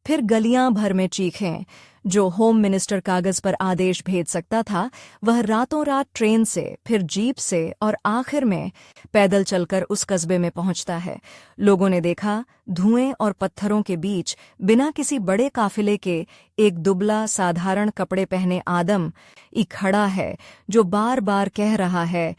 फिर गलियां भर में चीखें। जो होम मिनिस्टर कागज पर आदेश भेज सकता था, वह रातों रात ट्रेन से, फिर जीप से और आखिर में पैदल चलकर उस कस्बे में पहुंचता है। लोगों ने देखा, धुएं और पत्थरों के बीच बिना किसी बड़े काफिले के एक दुबला साधारण कपड़े पहने आदम खड़ा है, जो बार बार कह रहा है,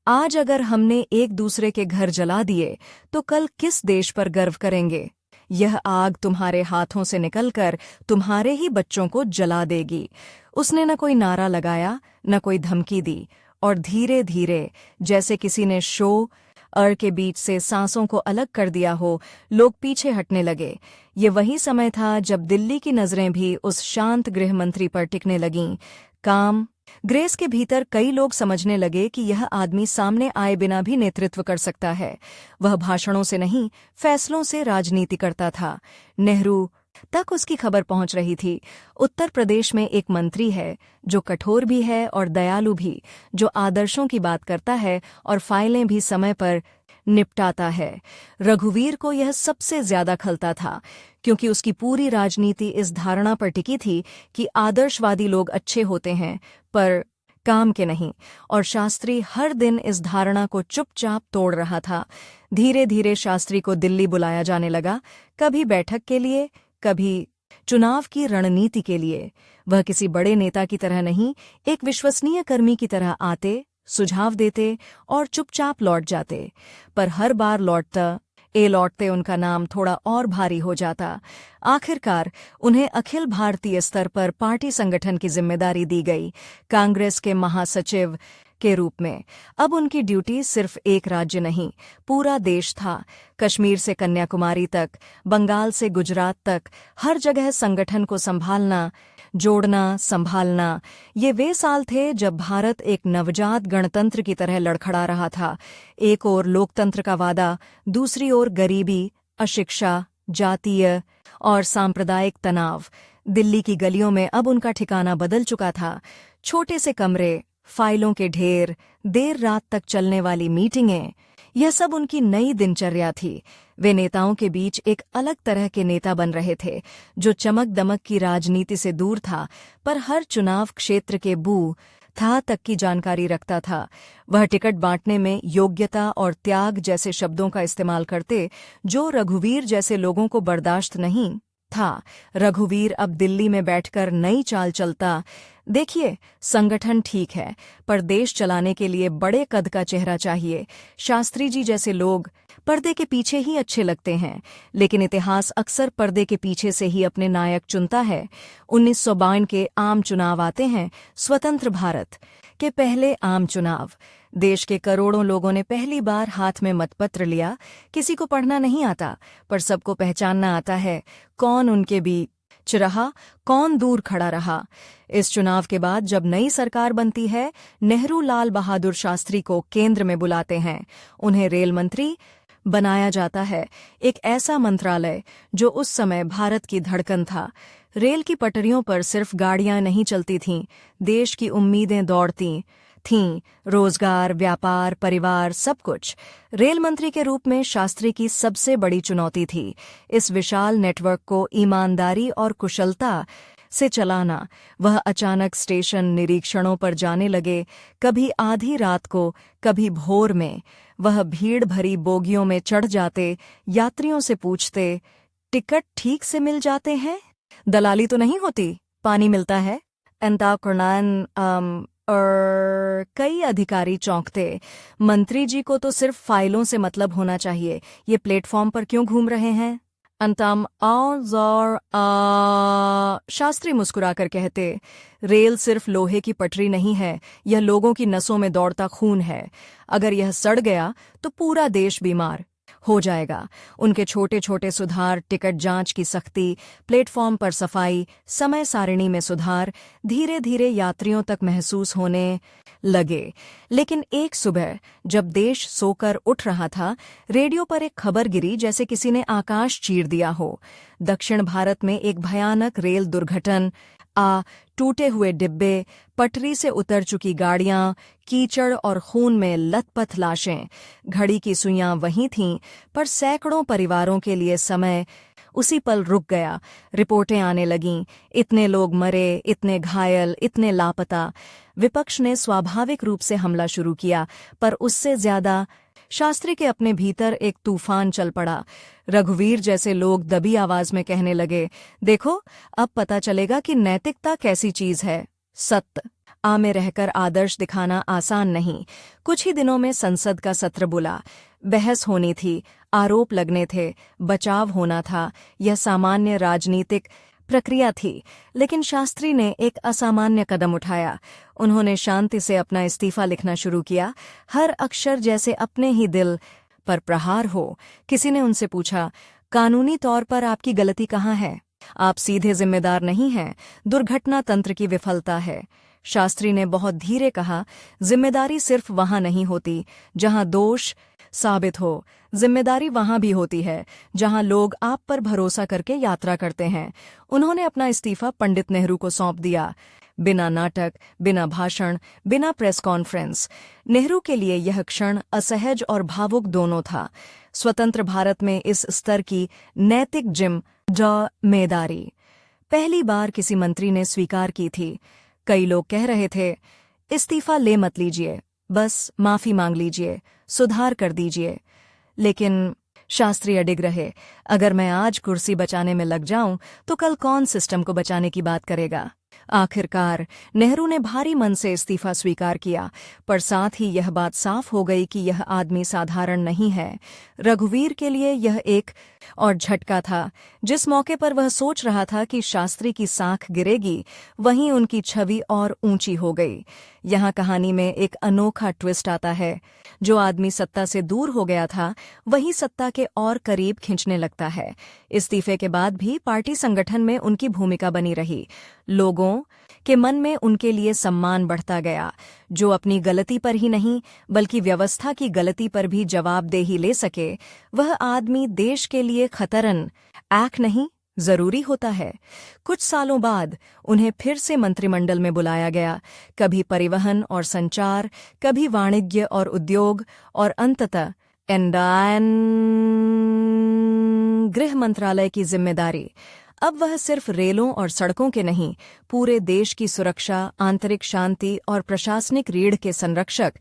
आज अगर हमने एक दूसरे के घर जला दिए तो कल किस देश पर गर्व करेंगे। यह आग तुम्हारे हाथों से निकलकर तुम्हारे ही बच्चों को जला देगी। उसने न कोई नारा लगाया, न कोई धमकी दी, और धीरे धीरे, जैसे किसी ने शो के बीच से सांसों को अलग कर दिया हो, लोग पीछे हटने लगे। ये वही समय था जब दिल्ली की नजरें भी उस शांत गृह मंत्री पर टिकने लगीं। काम ग्रेस के भीतर कई लोग समझने लगे कि यह आदमी सामने आए बिना भी नेतृत्व कर सकता है। वह भाषणों से नहीं, फैसलों से राजनीति करता था। नेहरू तक उसकी खबर पहुंच रही थी। उत्तर प्रदेश में एक मंत्री है जो कठोर भी है और दयालु भी, जो आदर्शों की बात करता है और फाइलें भी समय पर निपटाता है। रघुवीर को यह सबसे ज्यादा खलता था, क्योंकि उसकी पूरी राजनीति इस धारणा पर टिकी थी कि आदर्शवादी लोग अच्छे होते हैं पर काम के नहीं, और शास्त्री हर दिन इस धारणा को चुपचाप तोड़ रहा था। धीरे धीरे शास्त्री को दिल्ली बुलाया जाने लगा, कभी बैठक के लिए, कभी चुनाव की रणनीति के लिए। वह किसी बड़े नेता की तरह नहीं, एक विश्वसनीय कर्मी की तरह आते, सुझाव देते और चुपचाप लौट जाते। पर हर बार लौटते उनका नाम थोड़ा और भारी हो जाता। आखिरकार उन्हें अखिल भारतीय स्तर पर पार्टी संगठन की जिम्मेदारी दी गई, कांग्रेस के महासचिव के रूप में। अब उनकी ड्यूटी सिर्फ एक राज्य नहीं, पूरा देश था। कश्मीर से कन्याकुमारी तक, बंगाल से गुजरात तक, हर जगह संगठन को संभालना, जोड़ना, संभालना। ये वे साल थे जब भारत एक नवजात गणतंत्र की तरह लड़खड़ा रहा था। एक ओर लोकतंत्र का वादा, दूसरी ओर गरीबी, अशिक्षा, जातीय और सांप्रदायिक तनाव। दिल्ली की गलियों में अब उनका ठिकाना बदल चुका था। छोटे से कमरे, फाइलों के ढेर, देर रात तक चलने वाली मीटिंगें, यह सब उनकी नई दिनचर्या थी। वे नेताओं के बीच एक अलग तरह के नेता बन रहे थे, जो चमक दमक की राजनीति से दूर था, पर हर चुनाव क्षेत्र के बू था तक की जानकारी रखता था। वह टिकट बांटने में योग्यता और त्याग जैसे शब्दों का इस्तेमाल करते, जो रघुवीर जैसे लोगों को बर्दाश्त नहीं था। रघुवीर अब दिल्ली में बैठकर नई चाल चलता। देखिए, संगठन ठीक है, पर देश चलाने के लिए बड़े कद का चेहरा चाहिए। शास्त्री जी जैसे लोग पर्दे के पीछे ही अच्छे लगते हैं, लेकिन इतिहास अक्सर पर्दे के पीछे से ही अपने नायक चुनता है। 1952 के आम चुनाव आते हैं, स्वतंत्र भारत के पहले आम चुनाव। देश के करोड़ों लोगों ने पहली बार हाथ में मतपत्र लिया। किसी को पढ़ना नहीं आता, पर सबको पहचानना आता है कौन उनके बीच रहा, कौन दूर खड़ा रहा। इस चुनाव के बाद जब नई सरकार बनती है, नेहरू लाल बहादुर शास्त्री को केंद्र में बुलाते हैं। उन्हें रेल मंत्री बनाया जाता है, एक ऐसा मंत्रालय जो उस समय भारत की धड़कन था। रेल की पटरियों पर सिर्फ गाड़ियां नहीं चलती थीं, देश की उम्मीदें दौड़ती थीं, रोजगार, व्यापार, परिवार, सब कुछ। रेल मंत्री के रूप में शास्त्री की सबसे बड़ी चुनौती थी इस विशाल नेटवर्क को ईमानदारी और कुशलता से चलाना। वह अचानक स्टेशन निरीक्षणों पर जाने लगे, कभी आधी रात को, कभी भोर में। वह भीड़ भरी बोगियों में चढ़ जाते, यात्रियों से पूछते, टिकट ठीक से मिल जाते हैं? दलाली तो नहीं होती? पानी मिलता है? और कई अधिकारी चौंकते, मंत्री जी को तो सिर्फ फाइलों से मतलब होना चाहिए, ये प्लेटफॉर्म पर क्यों घूम रहे हैं? शास्त्री मुस्कुराकर कहते, रेल सिर्फ लोहे की पटरी नहीं है, यह लोगों की नसों में दौड़ता खून है। अगर यह सड़ गया तो पूरा देश बीमार हो जाएगा। उनके छोटे छोटे सुधार, टिकट जांच की सख्ती, प्लेटफॉर्म पर सफाई, समय सारिणी में सुधार, धीरे धीरे यात्रियों तक महसूस होने लगे। लेकिन एक सुबह जब देश सोकर उठ रहा था, रेडियो पर एक खबर गिरी जैसे किसी ने आकाश चीर दिया हो। दक्षिण भारत में एक भयानक रेल दुर्घटना, टूटे हुए डिब्बे, पटरी से उतर चुकी गाड़ियां, कीचड़ और खून में लथपथ लाशें। घड़ी की सुइयां वहीं थीं, पर सैकड़ों परिवारों के लिए समय उसी पल रुक गया। रिपोर्टें आने लगीं, इतने लोग मरे, इतने घायल, इतने लापता। विपक्ष ने स्वाभाविक रूप से हमला शुरू किया, पर उससे ज्यादा शास्त्री के अपने भीतर एक तूफान चल पड़ा। रघुवीर जैसे लोग दबी आवाज में कहने लगे, देखो, अब पता चलेगा कि नैतिकता कैसी चीज है। सत्ता में रहकर आदर्श दिखाना आसान नहीं। कुछ ही दिनों में संसद का सत्र बुला। बहस होनी थी, आरोप लगने थे, बचाव होना था। यह सामान्य राजनीतिक प्रक्रिया थी, लेकिन शास्त्री ने एक असामान्य कदम उठाया। उन्होंने शांति से अपना इस्तीफा लिखना शुरू किया, हर अक्षर जैसे अपने ही दिल पर प्रहार हो। किसी ने उनसे पूछा, कानूनी तौर पर आपकी गलती कहाँ है? आप सीधे जिम्मेदार नहीं हैं, दुर्घटना तंत्र की विफलता है। शास्त्री ने बहुत धीरे कहा, जिम्मेदारी सिर्फ वहां नहीं होती जहां दोष साबित हो, जिम्मेदारी वहां भी होती है जहां लोग आप पर भरोसा करके यात्रा करते हैं। उन्होंने अपना इस्तीफा पंडित नेहरू को सौंप दिया, बिना नाटक, बिना भाषण, बिना प्रेस कॉन्फ्रेंस। नेहरू के लिए यह क्षण असहज और भावुक दोनों था। स्वतंत्र भारत में इस स्तर की नैतिक जिम्मेदारी पहली बार किसी मंत्री ने स्वीकार की थी। कई लोग कह रहे थे, इस्तीफा ले मत लीजिए, बस माफी मांग लीजिए, सुधार कर दीजिए। लेकिन शास्त्री अडिग रहे, अगर मैं आज कुर्सी बचाने में लग जाऊं तो कल कौन सिस्टम को बचाने की बात करेगा? आखिरकार नेहरू ने भारी मन से इस्तीफा स्वीकार किया, पर साथ ही यह बात साफ हो गई कि यह आदमी साधारण नहीं है। रघुवीर के लिए यह एक और झटका था। जिस मौके पर वह सोच रहा था कि शास्त्री की साख गिरेगी, वहीं उनकी छवि और ऊंची हो गई। यहाँ कहानी में एक अनोखा ट्विस्ट आता है। जो आदमी सत्ता से दूर हो गया था, वही सत्ता के और करीब खींचने लगता है। इस्तीफे के बाद भी पार्टी संगठन में उनकी भूमिका बनी रही। लोगों के मन में उनके लिए सम्मान बढ़ता गया। जो अपनी गलती पर ही नहीं बल्कि व्यवस्था की गलती पर भी जवाबदेही ले सके, वह आदमी देश के लिए खतरनाक नहीं जरूरी होता है। कुछ सालों बाद उन्हें फिर से मंत्रिमंडल में बुलाया गया, कभी परिवहन और संचार, कभी वाणिज्य और उद्योग, और अंततः गृह मंत्रालय की जिम्मेदारी। अब वह सिर्फ रेलों और सड़कों के नहीं, पूरे देश की सुरक्षा, आंतरिक शांति और प्रशासनिक रीढ़ के संरक्षक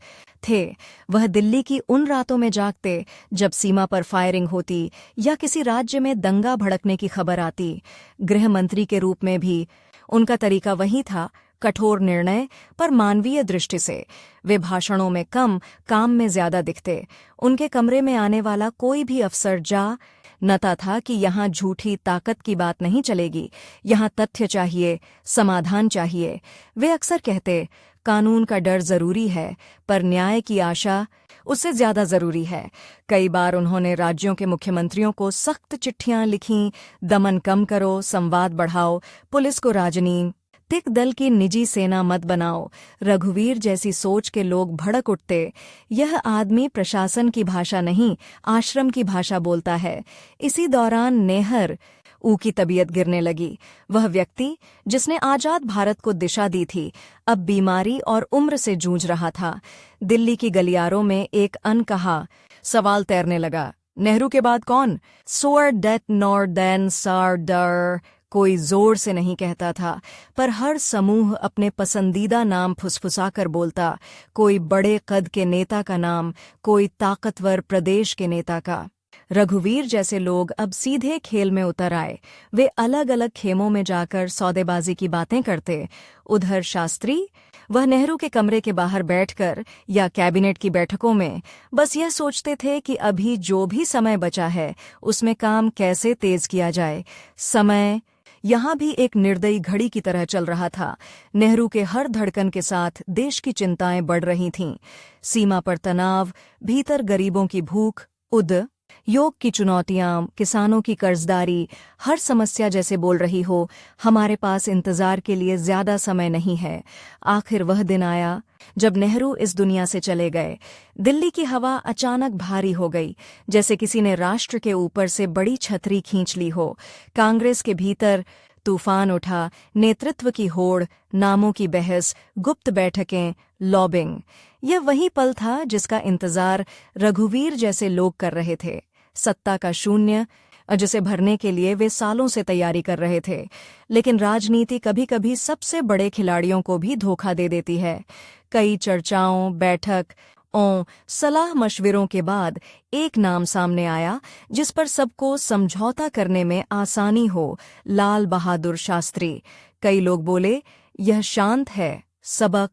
थे। वह दिल्ली की उन रातों में जागते जब सीमा पर फायरिंग होती या किसी राज्य में दंगा भड़कने की खबर आती। गृह मंत्री के रूप में भी उनका तरीका वही था, कठोर निर्णय पर मानवीय दृष्टि से। वे भाषणों में कम, काम में ज्यादा दिखते। उनके कमरे में आने वाला कोई भी अफसर नता था कि यहाँ झूठी ताकत की बात नहीं चलेगी, यहाँ तथ्य चाहिए, समाधान चाहिए। वे अक्सर कहते, कानून का डर जरूरी है, पर न्याय की आशा उससे ज्यादा जरूरी है। कई बार उन्होंने राज्यों के मुख्यमंत्रियों को सख्त चिट्ठियां लिखीं, दमन कम करो, संवाद बढ़ाओ, पुलिस को राजनीतिक दल की निजी सेना मत बनाओ। रघुवीर जैसी सोच के लोग भड़क उठते, यह आदमी प्रशासन की भाषा नहीं, आश्रम की भाषा बोलता है। इसी दौरान नेहरू की तबीयत गिरने लगी। वह व्यक्ति जिसने आजाद भारत को दिशा दी थी, अब बीमारी और उम्र से जूझ रहा था। दिल्ली की गलियारों में एक अनकहा सवाल तैरने लगा, नेहरू के बाद कौन? सोर डेट नॉर देन सार डर। कोई जोर से नहीं कहता था, पर हर समूह अपने पसंदीदा नाम फुसफुसाकर बोलता। कोई बड़े कद के नेता का नाम, कोई ताकतवर प्रदेश के नेता का। रघुवीर जैसे लोग अब सीधे खेल में उतर आए। वे अलग अलग खेमों में जाकर सौदेबाजी की बातें करते। उधर शास्त्री, वह नेहरू के कमरे के बाहर बैठकर या कैबिनेट की बैठकों में बस यह सोचते थे कि अभी जो भी समय बचा है उसमें काम कैसे तेज किया जाए। समय यहाँ भी एक निर्दयी घड़ी की तरह चल रहा था। नेहरू के हर धड़कन के साथ देश की चिंताएं बढ़ रही थीं। सीमा पर तनाव, भीतर गरीबों की भूख, योग की चुनौतियां, किसानों की कर्जदारी, हर समस्या जैसे बोल रही हो, हमारे पास इंतजार के लिए ज्यादा समय नहीं है। आखिर वह दिन आया जब नेहरू इस दुनिया से चले गए। दिल्ली की हवा अचानक भारी हो गई, जैसे किसी ने राष्ट्र के ऊपर से बड़ी छतरी खींच ली हो। कांग्रेस के भीतर तूफान उठा, नेतृत्व की होड़, नामों की बहस, गुप्त बैठकें, लॉबिंग। यह वही पल था जिसका इंतजार रघुवीर जैसे लोग कर रहे थे। सत्ता का शून्य जिसे भरने के लिए वे सालों से तैयारी कर रहे थे। लेकिन राजनीति कभी-कभी सबसे बड़े खिलाड़ियों को भी धोखा दे देती है। कई चर्चाओं, बैठकों, सलाह मशविरों के बाद एक नाम सामने आया जिस पर सबको समझौता करने में आसानी हो, लाल बहादुर शास्त्री। कई लोग बोले, यह शांत है, सबक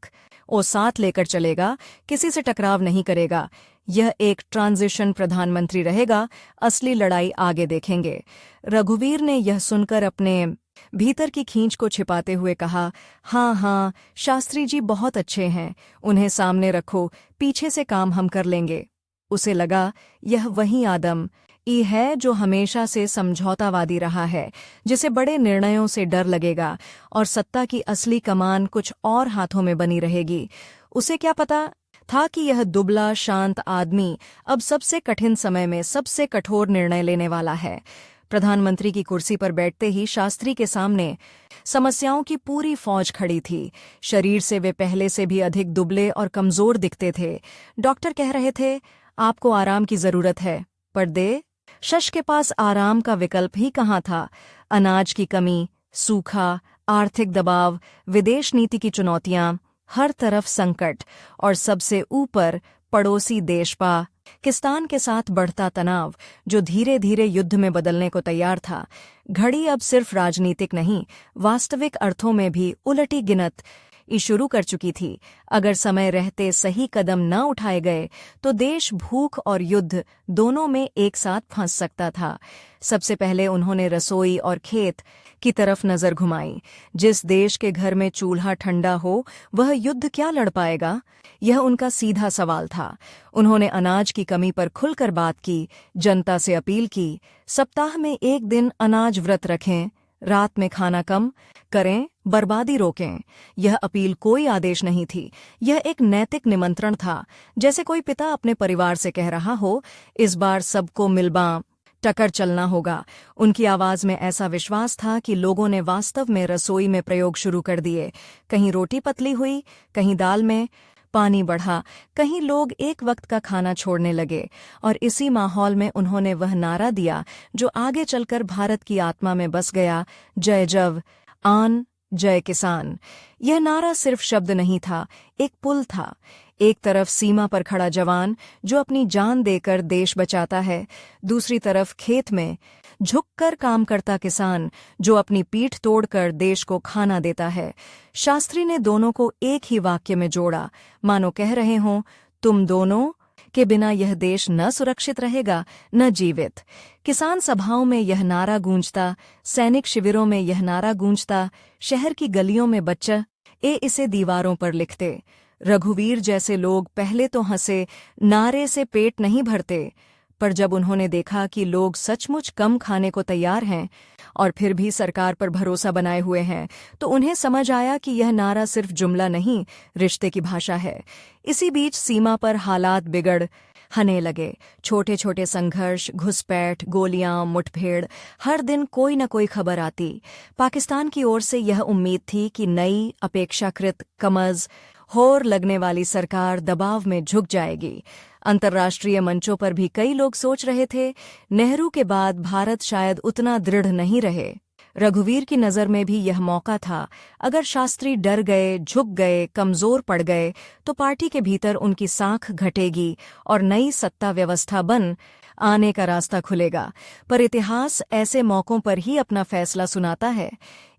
और साथ लेकर चलेगा, किसी से टकराव नहीं करेगा, यह एक ट्रांजिशन प्रधानमंत्री रहेगा, असली लड़ाई आगे देखेंगे। रघुवीर ने यह सुनकर अपने भीतर की खींच को छिपाते हुए कहा, हाँ हाँ, शास्त्री जी बहुत अच्छे हैं, उन्हें सामने रखो, पीछे से काम हम कर लेंगे। उसे लगा यह वही आदम ई है जो हमेशा से समझौतावादी रहा है, जिसे बड़े निर्णयों से डर लगेगा और सत्ता की असली कमान कुछ और हाथों में बनी रहेगी। उसे क्या पता था कि यह दुबला शांत आदमी अब सबसे कठिन समय में सबसे कठोर निर्णय लेने वाला है। प्रधानमंत्री की कुर्सी पर बैठते ही शास्त्री के सामने समस्याओं की पूरी फौज खड़ी थी। शरीर से वे पहले से भी अधिक दुबले और कमजोर दिखते थे। डॉक्टर कह रहे थे, आपको आराम की जरूरत है, पर शश के पास आराम का विकल्प ही कहाँ था। अनाज की कमी, सूखा, आर्थिक दबाव, विदेश नीति की चुनौतियां, हर तरफ संकट, और सबसे ऊपर पड़ोसी देश पाकिस्तान के साथ बढ़ता तनाव, जो धीरे धीरे युद्ध में बदलने को तैयार था। घड़ी अब सिर्फ राजनीतिक नहीं, वास्तविक अर्थों में भी उलटी गिनत शुरू कर चुकी थी। अगर समय रहते सही कदम न उठाए गए तो देश भूख और युद्ध दोनों में एक साथ फंस सकता था। सबसे पहले उन्होंने रसोई और खेत की तरफ नजर घुमाई। जिस देश के घर में चूल्हा ठंडा हो वह युद्ध क्या लड़ पाएगा, यह उनका सीधा सवाल था। उन्होंने अनाज की कमी पर खुलकर बात की, जनता से अपील की, सप्ताह में एक दिन अनाज व्रत रखें, रात में खाना कम करें, बर्बादी रोकें। यह अपील कोई आदेश नहीं थी, यह एक नैतिक निमंत्रण था, जैसे कोई पिता अपने परिवार से कह रहा हो, इस बार सबको मिलबां टकर चलना होगा। उनकी आवाज में ऐसा विश्वास था कि लोगों ने वास्तव में रसोई में प्रयोग शुरू कर दिए। कहीं रोटी पतली हुई, कहीं दाल में पानी बढ़ा, कहीं लोग एक वक्त का खाना छोड़ने लगे। और इसी माहौल में उन्होंने वह नारा दिया जो आगे चलकर भारत की आत्मा में बस गया, जय जवान जय किसान। यह नारा सिर्फ शब्द नहीं था, एक पुल था। एक तरफ सीमा पर खड़ा जवान जो अपनी जान देकर देश बचाता है, दूसरी तरफ खेत में झुककर काम करता किसान जो अपनी पीठ तोड़कर देश को खाना देता है। शास्त्री ने दोनों को एक ही वाक्य में जोड़ा, मानो कह रहे हों, तुम दोनों के बिना यह देश न सुरक्षित रहेगा न जीवित। किसान सभाओं में यह नारा गूंजता, सैनिक शिविरों में यह नारा गूंजता, शहर की गलियों में बच्चे इसे दीवारों पर लिखते। रघुवीर जैसे लोग पहले तो हंसे, नारे से पेट नहीं भरते, पर जब उन्होंने देखा कि लोग सचमुच कम खाने को तैयार हैं और फिर भी सरकार पर भरोसा बनाए हुए हैं, तो उन्हें समझ आया कि यह नारा सिर्फ जुमला नहीं, रिश्ते की भाषा है। इसी बीच सीमा पर हालात बिगड़ने लगे। छोटे छोटे संघर्ष, घुसपैठ, गोलियां, मुठभेड़, हर दिन कोई न कोई खबर आती। पाकिस्तान की ओर से यह उम्मीद थी कि नई अपेक्षाकृत कमजोर लगने वाली सरकार दबाव में झुक जाएगी। अंतर्राष्ट्रीय मंचों पर भी कई लोग सोच रहे थे, नेहरू के बाद भारत शायद उतना दृढ़ नहीं रहे। रघुवीर की नज़र में भी यह मौका था। अगर शास्त्री डर गए, झुक गए, कमजोर पड़ गए, तो पार्टी के भीतर उनकी साख घटेगी और नई सत्ता व्यवस्था बन आने का रास्ता खुलेगा। पर इतिहास ऐसे मौकों पर ही अपना फैसला सुनाता है।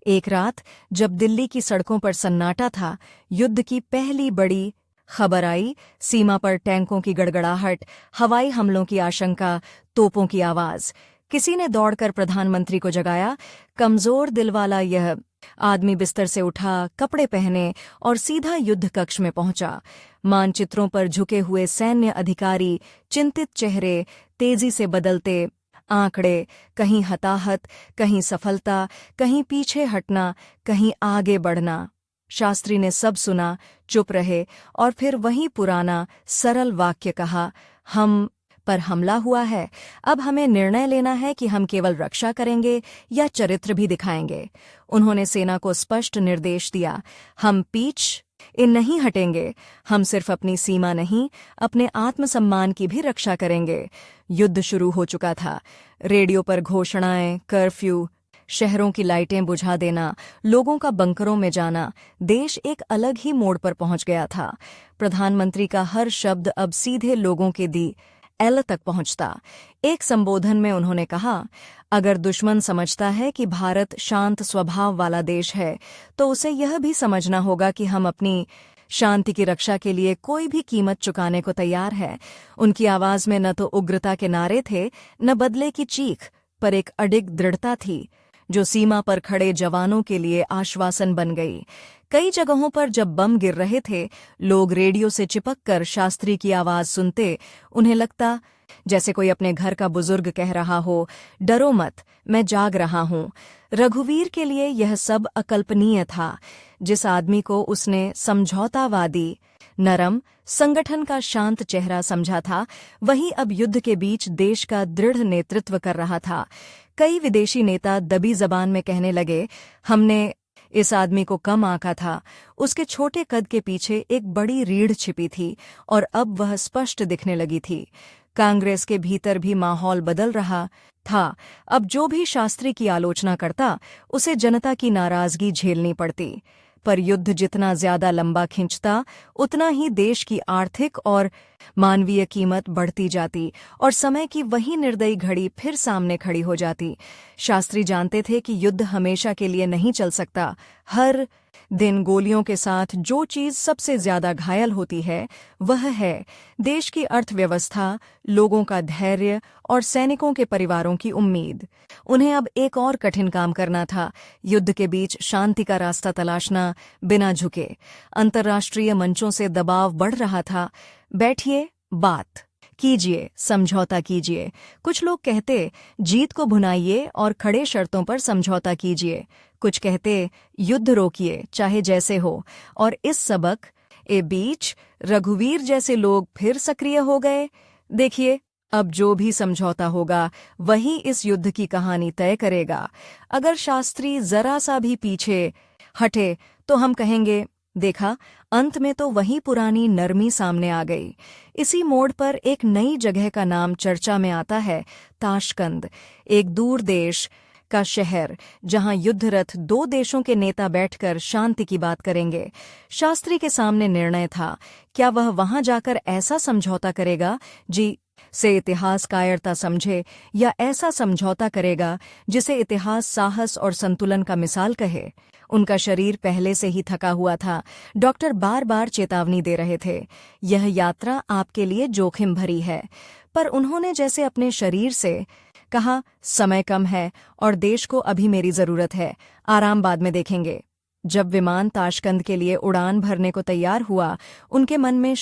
एक रात जब दिल्ली की सड़कों पर सन्नाटा था, युद्ध की पहली बड़ी खबर आई। सीमा पर टैंकों की गड़गड़ाहट, हवाई हमलों की आशंका, तोपों की आवाज। किसी ने दौड़कर प्रधानमंत्री को जगाया। कमजोर दिल वाला यह आदमी बिस्तर से उठा, कपड़े पहने और सीधा युद्ध कक्ष में पहुंचा। मानचित्रों पर झुके हुए सैन्य अधिकारी, चिंतित चेहरे, तेजी से बदलते आंकड़े, कहीं हताहत, कहीं सफलता, कहीं पीछे हटना, कहीं आगे बढ़ना। शास्त्री ने सब सुना, चुप रहे और फिर वही पुराना सरल वाक्य कहा, हम पर हमला हुआ है। अब हमें निर्णय लेना है कि हम केवल रक्षा करेंगे या चरित्र भी दिखाएंगे। उन्होंने सेना को स्पष्ट निर्देश दिया, हम नहीं हटेंगे। हम सिर्फ अपनी सीमा नहीं, अपने आत्मसम्मान की भी रक्षा करेंगे। युद्ध शुरू हो चुका था। रेडियो पर घोषणाएं, कर्फ्यू, शहरों की लाइटें बुझा देना, लोगों का बंकरों में जाना। देश एक अलग ही मोड़ पर पहुंच गया था। प्रधानमंत्री का हर शब्द अब सीधे लोगों के दिल तक पहुंचता। एक संबोधन में उन्होंने कहा, अगर दुश्मन समझता है कि भारत शांत स्वभाव वाला देश है, तो उसे यह भी समझना होगा कि हम अपनी शांति की रक्षा के लिए कोई भी कीमत चुकाने को तैयार है। उनकी आवाज में न तो उग्रता के नारे थे, न बदले की चीख, पर एक अडिग दृढ़ता थी। जो सीमा पर खड़े जवानों के लिए आश्वासन बन गई। कई जगहों पर जब बम गिर रहे थे, लोग रेडियो से चिपककर शास्त्री की आवाज सुनते। उन्हें लगता जैसे कोई अपने घर का बुजुर्ग कह रहा हो, डरो मत, मैं जाग रहा हूं। रघुवीर के लिए यह सब अकल्पनीय था। जिस आदमी को उसने समझौतावादी, नरम, संगठन का शांत चेहरा समझा था, वही अब युद्ध के बीच देश का दृढ़ नेतृत्व कर रहा था। कई विदेशी नेता दबी जबान में कहने लगे, हमने इस आदमी को कम आंका था। उसके छोटे कद के पीछे एक बड़ी रीढ़ छिपी थी और अब वह स्पष्ट दिखने लगी थी। कांग्रेस के भीतर भी माहौल बदल रहा था। अब जो भी शास्त्री की आलोचना करता, उसे जनता की नाराजगी झेलनी पड़ती। पर युद्ध जितना ज्यादा लंबा खिंचता, उतना ही देश की आर्थिक और मानवीय कीमत बढ़ती जाती और समय की वही निर्दयी घड़ी फिर सामने खड़ी हो जाती। शास्त्री जानते थे कि युद्ध हमेशा के लिए नहीं चल सकता। हर दिन गोलियों के साथ जो चीज सबसे ज्यादा घायल होती है, वह है देश की अर्थव्यवस्था, लोगों का धैर्य और सैनिकों के परिवारों की उम्मीद। उन्हें अब एक और कठिन काम करना था, युद्ध के बीच शांति का रास्ता तलाशना बिना झुके। अंतर्राष्ट्रीय मंचों से दबाव बढ़ रहा था, बैठिए, बात कीजिए, समझौता कीजिए। कुछ लोग कहते, जीत को भुनाइए और खड़े शर्तों पर समझौता कीजिए। कुछ कहते, युद्ध रोकिए, चाहे जैसे हो। और इस सबक ए बीच रघुवीर जैसे लोग फिर सक्रिय हो गए। देखिए, अब जो भी समझौता होगा, वही इस युद्ध की कहानी तय करेगा। अगर शास्त्री जरा सा भी पीछे हटे, तो हम कहेंगे, देखा, अंत में तो वही पुरानी नरमी सामने आ गई। इसी मोड़ पर एक नई जगह का नाम चर्चा में आता है, ताशकंद, एक दूर देश का शहर जहां युद्धरत दो देशों के नेता बैठकर शांति की बात करेंगे। शास्त्री के सामने निर्णय था, क्या वह वहां जाकर ऐसा समझौता करेगा से इतिहास कायरता समझे, या ऐसा समझौता करेगा जिसे इतिहास साहस और संतुलन का मिसाल कहे। उनका शरीर पहले से ही थका हुआ था। डॉक्टर बार बार चेतावनी दे रहे थे, यह यात्रा आपके लिए जोखिम भरी है। पर उन्होंने जैसे अपने शरीर से कहा, समय कम है और देश को अभी मेरी जरूरत है, आराम बाद में देखेंगे। जब विमान ताशकंद के लिए उड़ान भरने को तैयार हुआ, उनके मन में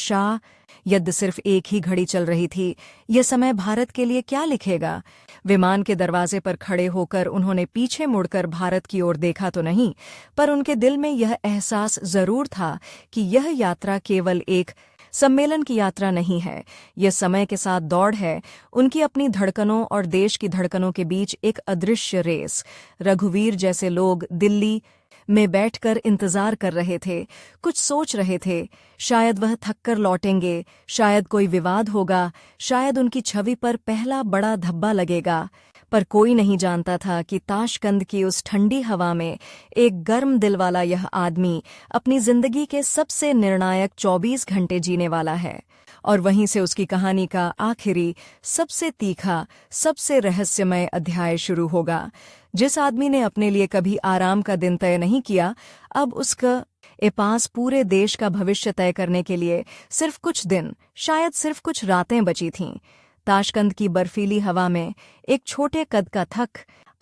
यद्य सिर्फ एक ही घड़ी चल रही थी, यह समय भारत के लिए क्या लिखेगा। विमान के दरवाजे पर खड़े होकर उन्होंने पीछे मुड़कर भारत की ओर देखा तो नहीं, पर उनके दिल में यह एहसास जरूर था कि यह यात्रा केवल एक सम्मेलन की यात्रा नहीं है, यह समय के साथ दौड़ है, उनकी अपनी धड़कनों और देश की धड़कनों के बीच एक अदृश्य रेस। रघुवीर जैसे लोग दिल्ली में बैठकर इंतजार कर रहे थे, कुछ सोच रहे थे। शायद वह थककर लौटेंगे, शायद कोई विवाद होगा, शायद उनकी छवि पर पहला बड़ा धब्बा लगेगा। पर कोई नहीं जानता था कि ताशकंद की उस ठंडी हवा में एक गर्म दिल वाला यह आदमी अपनी जिंदगी के सबसे निर्णायक 24 घंटे जीने वाला है। और वहीं से उसकी कहानी का आखिरी, सबसे तीखा, सबसे रहस्यमय अध्याय शुरू होगा। जिस आदमी ने अपने लिए कभी आराम का दिन तय नहीं किया, अब उसके पास पूरे देश का भविष्य तय करने के लिए सिर्फ कुछ दिन, शायद सिर्फ कुछ रातें बची थीं। ताशकंद की बर्फीली हवा में एक छोटे कद का थक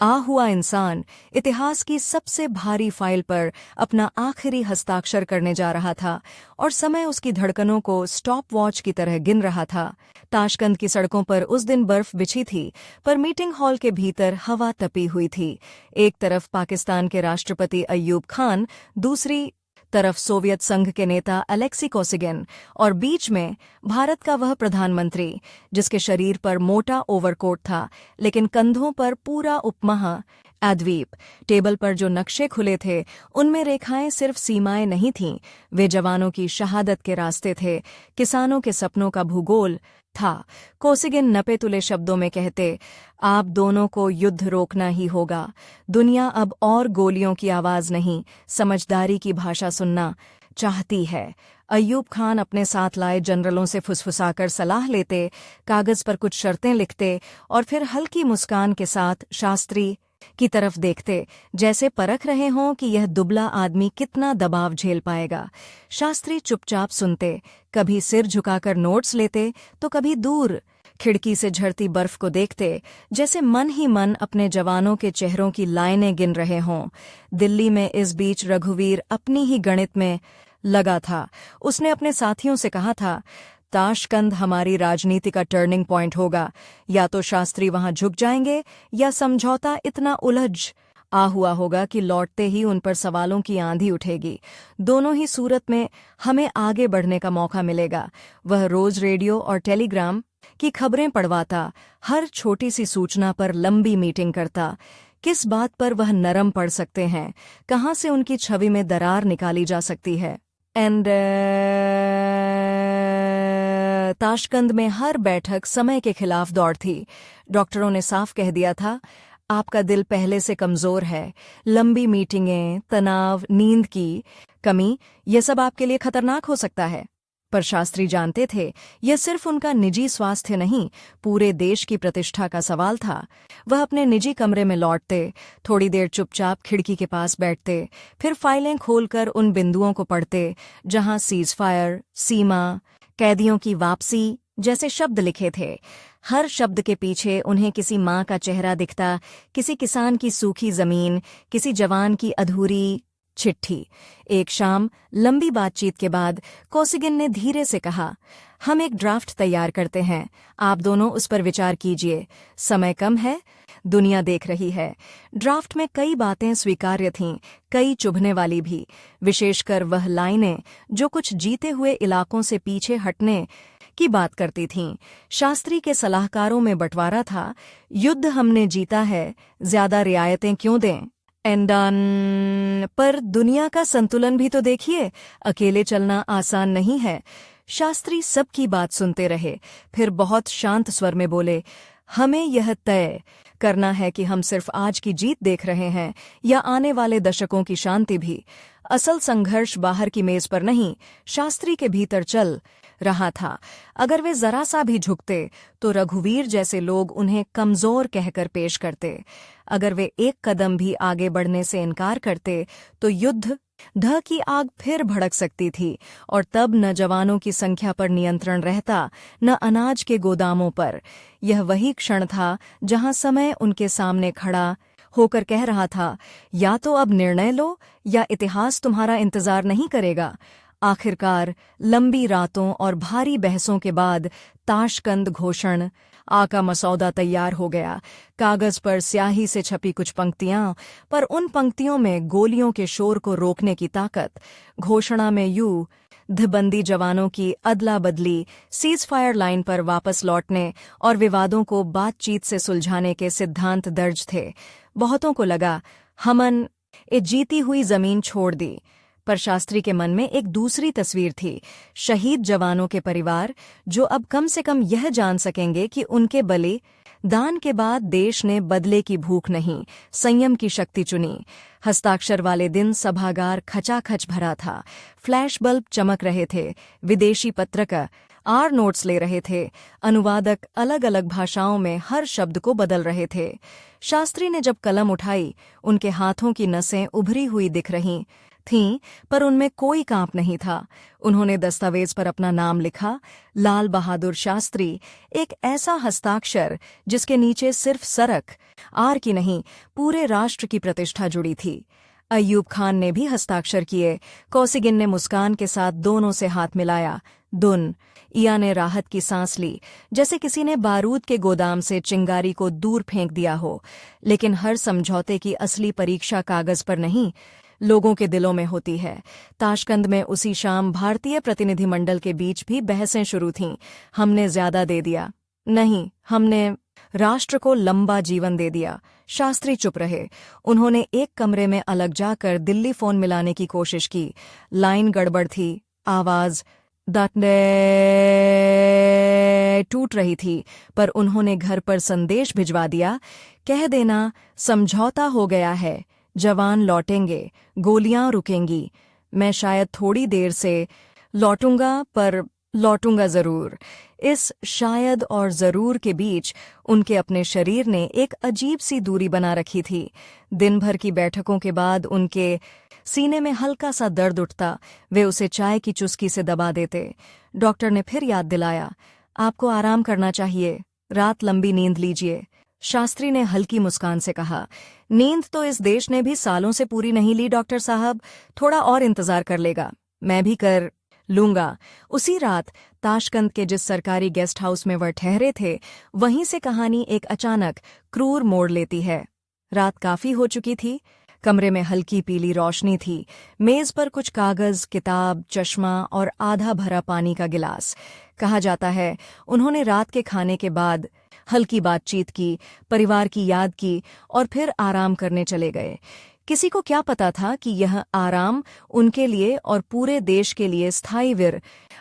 हुआ इंसान इतिहास की सबसे भारी फाइल पर अपना आखिरी हस्ताक्षर करने जा रहा था, और समय उसकी धड़कनों को स्टॉप वॉच की तरह गिन रहा था। ताशकंद की सड़कों पर उस दिन बर्फ बिछी थी, पर मीटिंग हॉल के भीतर हवा तपी हुई थी। एक तरफ पाकिस्तान के राष्ट्रपति अय्यूब खान, दूसरी तरफ सोवियत संघ के नेता अलेक्सी कोसिगिन, और बीच में भारत का वह प्रधानमंत्री जिसके शरीर पर मोटा ओवरकोट था, लेकिन कंधों पर पूरा उपमहाद्वीप। टेबल पर जो नक्शे खुले थे, उनमें रेखाएं सिर्फ सीमाएं नहीं थीं, वे जवानों की शहादत के रास्ते थे, किसानों के सपनों का भूगोल था। कोसिगिन नपे तुले शब्दों में कहते, आप दोनों को युद्ध रोकना ही होगा। दुनिया अब और गोलियों की आवाज नहीं, समझदारी की भाषा सुनना चाहती है। अय्यूब खान अपने साथ लाए जनरलों से फुसफुसाकर सलाह लेते, कागज पर कुछ शर्तें लिखते और फिर हल्की मुस्कान के साथ शास्त्री की तरफ देखते, जैसे परख रहे हों कि यह दुबला आदमी कितना दबाव झेल पाएगा। शास्त्री चुपचाप सुनते, कभी सिर झुकाकर नोट्स लेते तो कभी दूर खिड़की से झड़ती बर्फ को देखते जैसे मन ही मन अपने जवानों के चेहरों की लाइनें गिन रहे हों। दिल्ली में इस बीच रघुवीर अपनी ही गणित में लगा था। उसने अपने साथियों से कहा था, ताशकंद हमारी राजनीति का टर्निंग पॉइंट होगा। या तो शास्त्री वहां झुक जाएंगे या समझौता इतना उलझ हुआ होगा कि लौटते ही उन पर सवालों की आंधी उठेगी। दोनों ही सूरत में हमें आगे बढ़ने का मौका मिलेगा। वह रोज रेडियो और टेलीग्राम की खबरें पढ़वाता, हर छोटी सी सूचना पर लंबी मीटिंग करता। किस बात पर वह नरम पड़ सकते हैं, कहाँ से उनकी छवि में दरार निकाली जा सकती है। एंड ताशकंद में हर बैठक समय के खिलाफ दौड़ थी। डॉक्टरों ने साफ कह दिया था, आपका दिल पहले से कमजोर है। लंबी मीटिंगें, तनाव, नींद की कमी, यह सब आपके लिए खतरनाक हो सकता है। पर शास्त्री जानते थे, यह सिर्फ उनका निजी स्वास्थ्य नहीं, पूरे देश की प्रतिष्ठा का सवाल था। वह अपने निजी कमरे में लौटते, थोड़ी देर चुपचाप खिड़की के पास बैठते, फिर फाइलें खोलकर उन बिंदुओं को पढ़ते जहां सीज फायर, सीमा, कैदियों की वापसी जैसे शब्द लिखे थे। हर शब्द के पीछे उन्हें किसी माँ का चेहरा दिखता, किसी किसान की सूखी जमीन, किसी जवान की अधूरी चिट्ठी। एक शाम लंबी बातचीत के बाद कोसिगिन ने धीरे से कहा, हम एक ड्राफ्ट तैयार करते हैं, आप दोनों उस पर विचार कीजिए। समय कम है, दुनिया देख रही है। ड्राफ्ट में कई बातें स्वीकार्य थीं, कई चुभने वाली भी, विशेषकर वह लाइनें जो कुछ जीते हुए इलाकों से पीछे हटने की बात करती थीं। शास्त्री के सलाहकारों में बंटवारा था, युद्ध हमने जीता है, ज्यादा रियायतें क्यों दें। एंडन पर दुनिया का संतुलन भी तो देखिए, अकेले चलना आसान नहीं है। शास्त्री सबकी बात सुनते रहे, फिर बहुत शांत स्वर में बोले, हमें यह तय करना है कि हम सिर्फ आज की जीत देख रहे हैं या आने वाले दशकों की शांति भी। असल संघर्ष बाहर की मेज पर नहीं, शास्त्री के भीतर चल रहा था। अगर वे जरा सा भी झुकते तो रघुवीर जैसे लोग उन्हें कमजोर कहकर पेश करते। अगर वे एक कदम भी आगे बढ़ने से इनकार करते तो युद्ध ढ की आग फिर भड़क सकती थी, और तब न जवानों की संख्या पर नियंत्रण रहता, न अनाज के गोदामों पर। यह वही क्षण था जहां समय उनके सामने खड़ा होकर कह रहा था, या तो अब निर्णय लो या इतिहास तुम्हारा इंतजार नहीं करेगा। आखिरकार लंबी रातों और भारी बहसों के बाद ताशकंद घोषण का मसौदा तैयार हो गया। कागज पर स्याही से छपी कुछ पंक्तियां, पर उन पंक्तियों में गोलियों के शोर को रोकने की ताकत। घोषणा में युद्धबंदी, जवानों की अदला बदली, सीज फायर लाइन पर वापस लौटने और विवादों को बातचीत से सुलझाने के सिद्धांत दर्ज थे। बहुतों को लगा हमन ए जीती हुई जमीन छोड़ दी, पर शास्त्री के मन में एक दूसरी तस्वीर थी। शहीद जवानों के परिवार जो अब कम से कम यह जान सकेंगे कि उनके बलिदान के बाद देश ने बदले की भूख नहीं, संयम की शक्ति चुनी। हस्ताक्षर वाले दिन सभागार खचाखच भरा था। फ्लैश बल्ब चमक रहे थे, विदेशी पत्रकार नोट्स ले रहे थे, अनुवादक अलग अलग भाषाओं में हर शब्द को बदल रहे थे। शास्त्री ने जब कलम उठाई, उनके हाथों की नसें उभरी हुई दिख रहीं थीं, पर उनमें कोई कांप नहीं था। उन्होंने दस्तावेज पर अपना नाम लिखा, लाल बहादुर शास्त्री। एक ऐसा हस्ताक्षर जिसके नीचे सिर्फ सरक आर की नहीं, पूरे राष्ट्र की प्रतिष्ठा जुड़ी थी। अय्यूब खान ने भी हस्ताक्षर किए। कोसिगिन ने मुस्कान के साथ दोनों से हाथ मिलाया। दुन इया ने राहत की सांस ली, जैसे किसी ने बारूद के गोदाम से चिंगारी को दूर फेंक दिया हो। लेकिन हर समझौते की असली परीक्षा कागज पर नहीं, लोगों के दिलों में होती है। ताशकंद में उसी शाम भारतीय प्रतिनिधिमंडल के बीच भी बहसें शुरू थीं। हमने ज्यादा दे दिया, नहीं, हमने राष्ट्र को लंबा जीवन दे दिया। शास्त्री चुप रहे। उन्होंने एक कमरे में अलग जाकर दिल्ली फोन मिलाने की कोशिश की। लाइन गड़बड़ थी, आवाज टूट रही थी, पर उन्होंने घर पर संदेश भिजवा दिया, कह देना समझौता हो गया है, जवान लौटेंगे, गोलियां रुकेंगी। मैं शायद थोड़ी देर से लौटूंगा, पर लौटूंगा जरूर। इस शायद और जरूर के बीच उनके अपने शरीर ने एक अजीब सी दूरी बना रखी थी। दिन भर की बैठकों के बाद उनके सीने में हल्का सा दर्द उठता। वे उसे चाय की चुस्की से दबा देते। डॉक्टर ने फिर याद दिलाया, आपको आराम करना चाहिए, रात लंबी नींद लीजिए। शास्त्री ने हल्की मुस्कान से कहा। नींद तो इस देश ने भी सालों से पूरी नहीं ली डॉक्टर साहब, थोड़ा और इंतजार कर लेगा। मैं भी कर लूंगा। उसी रात ताशकंद के जिस सरकारी गेस्ट हाउस में वह ठहरे थे, वहीं से कहानी एक अचानक क्रूर मोड़ लेती है। रात काफी हो चुकी थी। कमरे में हल्की पीली रोशनी थी। मेज पर कुछ कागज, किताब, चश्मा और आधा भरा पानी का गिलास। कहा जाता है उन्होंने रात के खाने के बाद हल्की बातचीत की, परिवार की याद की और फिर आराम करने चले गए। किसी को क्या पता था कि यह आराम उनके लिए और पूरे देश के लिए स्थायी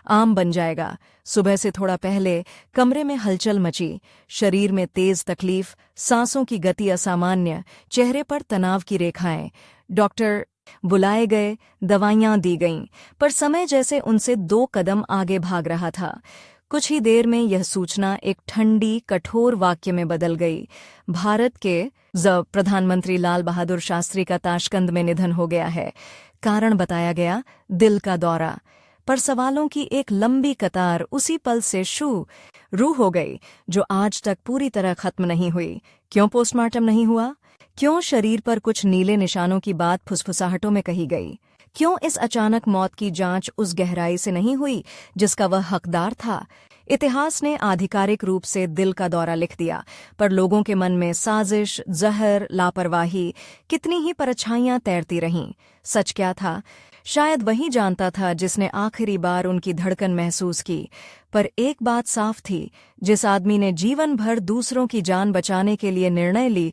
आम बन जाएगा। सुबह से थोड़ा पहले कमरे में हलचल मची, शरीर में तेज तकलीफ, सांसों की गति असामान्य, चेहरे पर तनाव की रेखाएं। डॉक्टर बुलाए गए, दवाइयां दी गईं, पर समय जैसे उनसे 2 कदम आगे भाग रहा था। कुछ ही देर में यह सूचना एक ठंडी, कठोर वाक्य में बदल गई। भारत के प्रधानमंत्री लाल बहादुर शास्त्री का ताशकंद में निधन हो गया है। कारण बताया गया, दिल का दौरा। पर सवालों की एक लंबी कतार उसी पल से शुरू हो गई, जो आज तक पूरी तरह खत्म नहीं हुई। क्यों पोस्टमार्टम नहीं हुआ? क्यों शरीर पर कुछ नीले निशानों की बात फुसफुसाहटों में कही गई? क्यों इस अचानक मौत की जांच उस गहराई से नहीं हुई जिसका वह हकदार था? इतिहास ने आधिकारिक रूप से दिल का दौरा लिख दिया, पर लोगों के मन में साजिश, जहर, लापरवाही, कितनी ही परछाइयां तैरती रहीं। सच क्या था? शायद वही जानता था जिसने आखिरी बार उनकी धड़कन महसूस की। पर एक बात साफ थी, जिस आदमी ने जीवन भर दूसरों की जान बचाने के लिए निर्णय ली,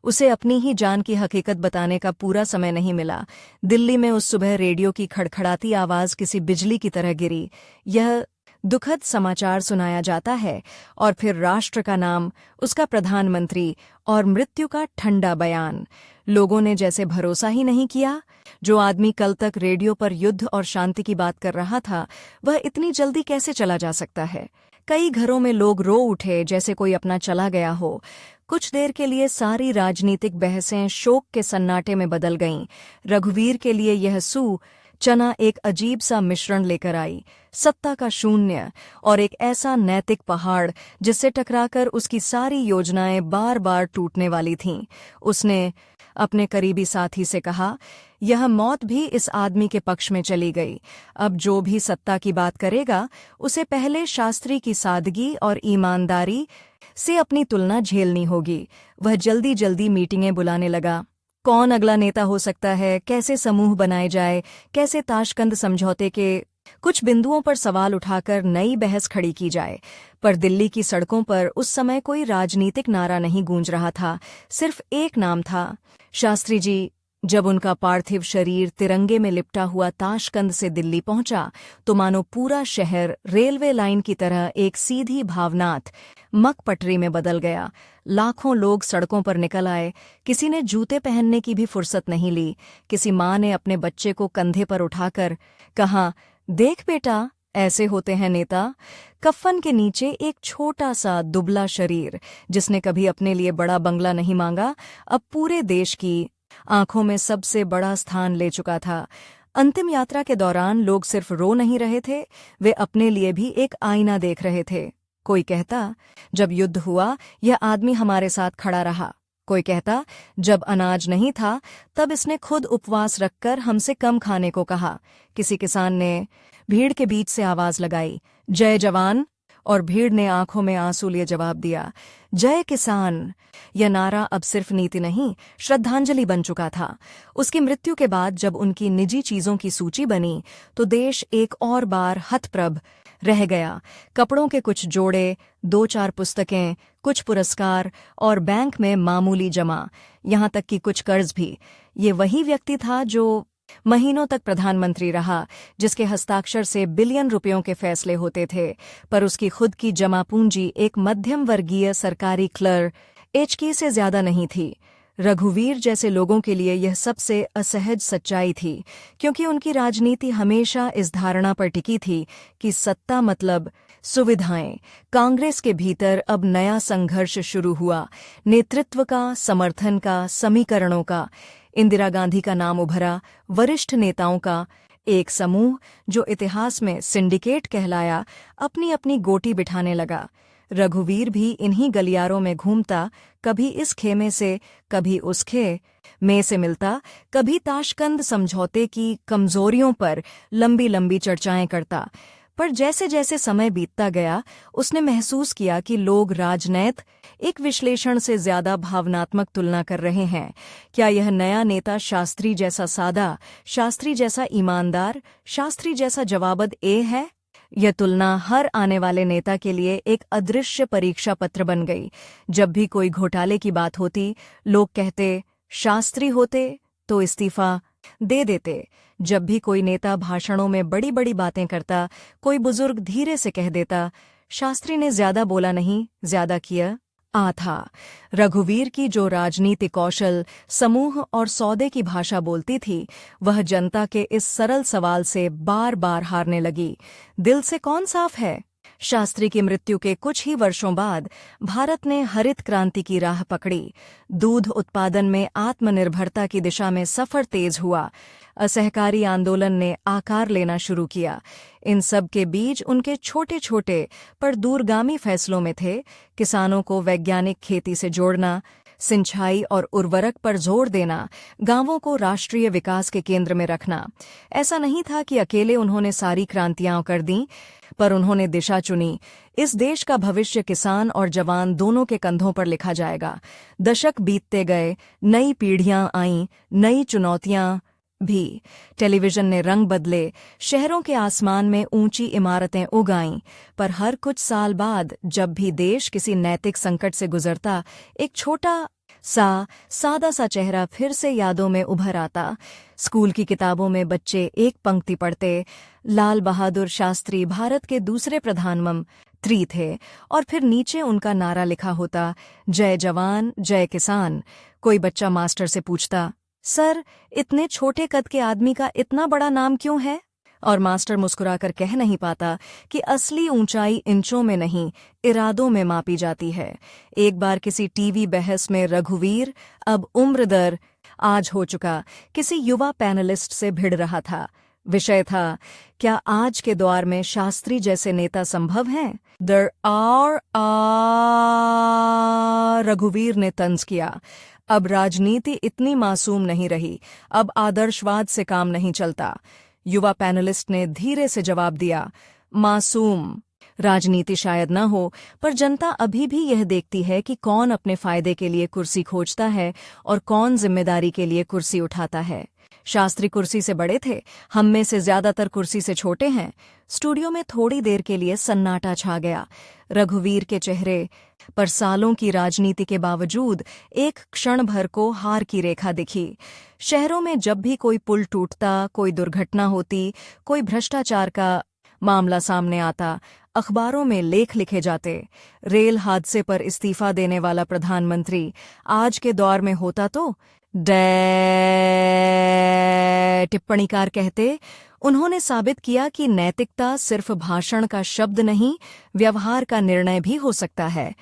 उसे अपनी ही जान की हकीकत बताने का पूरा समय नहीं मिला। दिल्ली में उस सुबह रेडियो की खड़खड़ाती आवाज किसी बिजली की तरह गिरी। यह दुखद समाचार सुनाया जाता है और फिर राष्ट्र का नाम, उसका प्रधानमंत्री और मृत्यु का ठंडा बयान। लोगों ने जैसे भरोसा ही नहीं किया। जो आदमी कल तक रेडियो पर युद्ध और शांति की बात कर रहा था, वह इतनी जल्दी कैसे चला जा सकता है? कई घरों में लोग रो उठे जैसे कोई अपना चला गया हो। कुछ देर के लिए सारी राजनीतिक बहसें शोक के सन्नाटे में बदल गईं। रघुवीर के लिए यह चना एक अजीब सा मिश्रण लेकर आई, सत्ता का शून्य और एक ऐसा नैतिक पहाड़ जिससे टकराकर उसकी सारी योजनाएं बार बार टूटने वाली थीं। उसने अपने करीबी साथी से कहा, यह मौत भी इस आदमी के पक्ष में चली गई। अब जो भी सत्ता की बात करेगा, उसे पहले शास्त्री की सादगी और ईमानदारी से अपनी तुलना झेलनी होगी। वह जल्दी जल्दी मीटिंगें बुलाने लगा। कौन अगला नेता हो सकता है, कैसे समूह बनाए जाए, कैसे ताशकंद समझौते के कुछ बिंदुओं पर सवाल उठाकर नई बहस खड़ी की जाए। पर दिल्ली की सड़कों पर उस समय कोई राजनीतिक नारा नहीं गूंज रहा था, सिर्फ एक नाम था, शास्त्री जी। जब उनका पार्थिव शरीर तिरंगे में लिपटा हुआ ताशकंद से दिल्ली पहुंचा, तो मानो पूरा शहर रेलवे लाइन की तरह एक सीधी भावनात्मक पटरी में बदल गया। लाखों लोग सड़कों पर निकल आए। किसी ने जूते पहनने की भी फुर्सत नहीं ली। किसी माँ ने अपने बच्चे को कंधे पर उठाकर कहा, देख बेटा, ऐसे होते हैं नेता। कफ़न के नीचे एक छोटा सा दुबला शरीर, जिसने कभी अपने लिए बड़ा बंगला नहीं मांगा, अब पूरे देश की आंखों में सबसे बड़ा स्थान ले चुका था। अंतिम यात्रा के दौरान लोग सिर्फ रो नहीं रहे थे, वे अपने लिए भी एक आईना देख रहे थे। कोई कहता, जब युद्ध हुआ यह आदमी हमारे साथ खड़ा रहा। कोई कहता, जब अनाज नहीं था तब इसने खुद उपवास रखकर हमसे कम खाने को कहा। किसी किसान ने भीड़ के बीच से आवाज लगाई, जय जवान, और भीड़ ने आंखों में आंसू लिए जवाब दिया, जय किसान। यह नारा अब सिर्फ नीति नहीं, श्रद्धांजलि बन चुका था। उसकी मृत्यु के बाद जब उनकी निजी चीजों की सूची बनी, तो देश एक और बार हतप्रभ रह गया। कपड़ों के कुछ जोड़े, 2-4 पुस्तकें, कुछ पुरस्कार और बैंक में मामूली जमा, यहाँ तक कि कुछ कर्ज भी। ये वही व्यक्ति था जो महीनों तक प्रधानमंत्री रहा, जिसके हस्ताक्षर से बिलियन रुपयों के फैसले होते थे, पर उसकी खुद की जमा पूंजी एक मध्यम वर्गीय सरकारी क्लर्क एचके से ज्यादा नहीं थी। रघुवीर जैसे लोगों के लिए यह सबसे असहज सच्चाई थी, क्योंकि उनकी राजनीति हमेशा इस धारणा पर टिकी थी कि सत्ता मतलब सुविधाएं। कांग्रेस के भीतर अब नया संघर्ष शुरू हुआ, नेतृत्व का, समर्थन का, समीकरणों का। इंदिरा गांधी का नाम उभरा, वरिष्ठ नेताओं का एक समूह जो इतिहास में सिंडिकेट कहलाया, अपनी अपनी गोटी बिठाने लगा। रघुवीर भी इन्हीं गलियारों में घूमता, कभी इस खेमे से कभी उस खे में से मिलता, कभी ताशकंद समझौते की कमजोरियों पर लंबी लंबी चर्चाएं करता। पर जैसे जैसे समय बीतता गया, उसने महसूस किया कि लोग राजनैत एक विश्लेषण से ज्यादा भावनात्मक तुलना कर रहे हैं। क्या यह नया नेता शास्त्री जैसा सादा, शास्त्री जैसा ईमानदार, शास्त्री जैसा जवाबद है? यह तुलना हर आने वाले नेता के लिए एक अदृश्य परीक्षा पत्र बन गई। जब भी कोई घोटाले की बात होती, लोग कहते शास्त्री होते तो इस्तीफा दे देते। जब भी कोई नेता भाषणों में बड़ी बड़ी बातें करता, कोई बुजुर्ग धीरे से कह देता, शास्त्री ने ज्यादा बोला नहीं, ज्यादा किया था। रघुवीर की जो राजनीति कौशल, समूह और सौदे की भाषा बोलती थी, वह जनता के इस सरल सवाल से बार बार हारने लगी। दिल से कौन साफ है? शास्त्री की मृत्यु के कुछ ही वर्षों बाद भारत ने हरित क्रांति की राह पकड़ी। दूध उत्पादन में आत्मनिर्भरता की दिशा में सफर तेज हुआ। असहकारी आंदोलन ने आकार लेना शुरू किया। इन सब के बीच उनके छोटे छोटे पर दूरगामी फैसलों में थे किसानों को वैज्ञानिक खेती से जोड़ना, सिंचाई और उर्वरक पर जोर देना, गांवों को राष्ट्रीय विकास के केंद्र में रखना। ऐसा नहीं था कि अकेले उन्होंने सारी क्रांतियां कर दीं, पर उन्होंने दिशा चुनी। इस देश का भविष्य किसान और जवान दोनों के कंधों पर लिखा जाएगा। दशक बीतते गए, नई पीढ़ियां आईं, नई चुनौतियां भी। टेलीविजन ने रंग बदले, शहरों के आसमान में ऊंची इमारतें उग आईं, पर हर कुछ साल बाद जब भी देश किसी नैतिक संकट से गुजरता, एक छोटा सादा सा चेहरा फिर से यादों में उभर आता। स्कूल की किताबों में बच्चे एक पंक्ति पढ़ते, लाल बहादुर शास्त्री भारत के दूसरे प्रधानमंत्री थे, और फिर नीचे उनका नारा लिखा होता, जय जवान जय किसान। कोई बच्चा मास्टर से पूछता, सर, इतने छोटे कद के आदमी का इतना बड़ा नाम क्यों है? और मास्टर मुस्कुराकर कह नहीं पाता कि असली ऊंचाई इंचों में नहीं, इरादों में मापी जाती है। एक बार किसी टीवी बहस में रघुवीर, अब उम्रदर आज हो चुका, किसी युवा पैनलिस्ट से भिड़ रहा था। विषय था, क्या आज के दौर में शास्त्री जैसे नेता संभव हैं? रघुवीर ने तंज किया, अब राजनीति इतनी मासूम नहीं रही, अब आदर्शवाद से काम नहीं चलता। युवा पैनलिस्ट ने धीरे से जवाब दिया, मासूम राजनीति शायद न हो, पर जनता अभी भी यह देखती है कि कौन अपने फायदे के लिए कुर्सी खोजता है और कौन जिम्मेदारी के लिए कुर्सी उठाता है। शास्त्री कुर्सी से बड़े थे, हम में से ज्यादातर कुर्सी से छोटे हैं। स्टूडियो में थोड़ी देर के लिए सन्नाटा छा गया। रघुवीर के चेहरे पर सालों की राजनीति के बावजूद एक क्षण भर को हार की रेखा दिखी। शहरों में जब भी कोई पुल टूटता, कोई दुर्घटना होती, कोई भ्रष्टाचार का मामला सामने आता, अखबारों में लेख लिखे जाते। रेल हादसे पर इस्तीफा देने वाला प्रधानमंत्री आज के दौर में होता तो टिप्पणीकार कहते, उन्होंने साबित किया कि नैतिकता सिर्फ भाषण का शब्द नहीं, व्यवहार का निर्णय भी हो सकता है।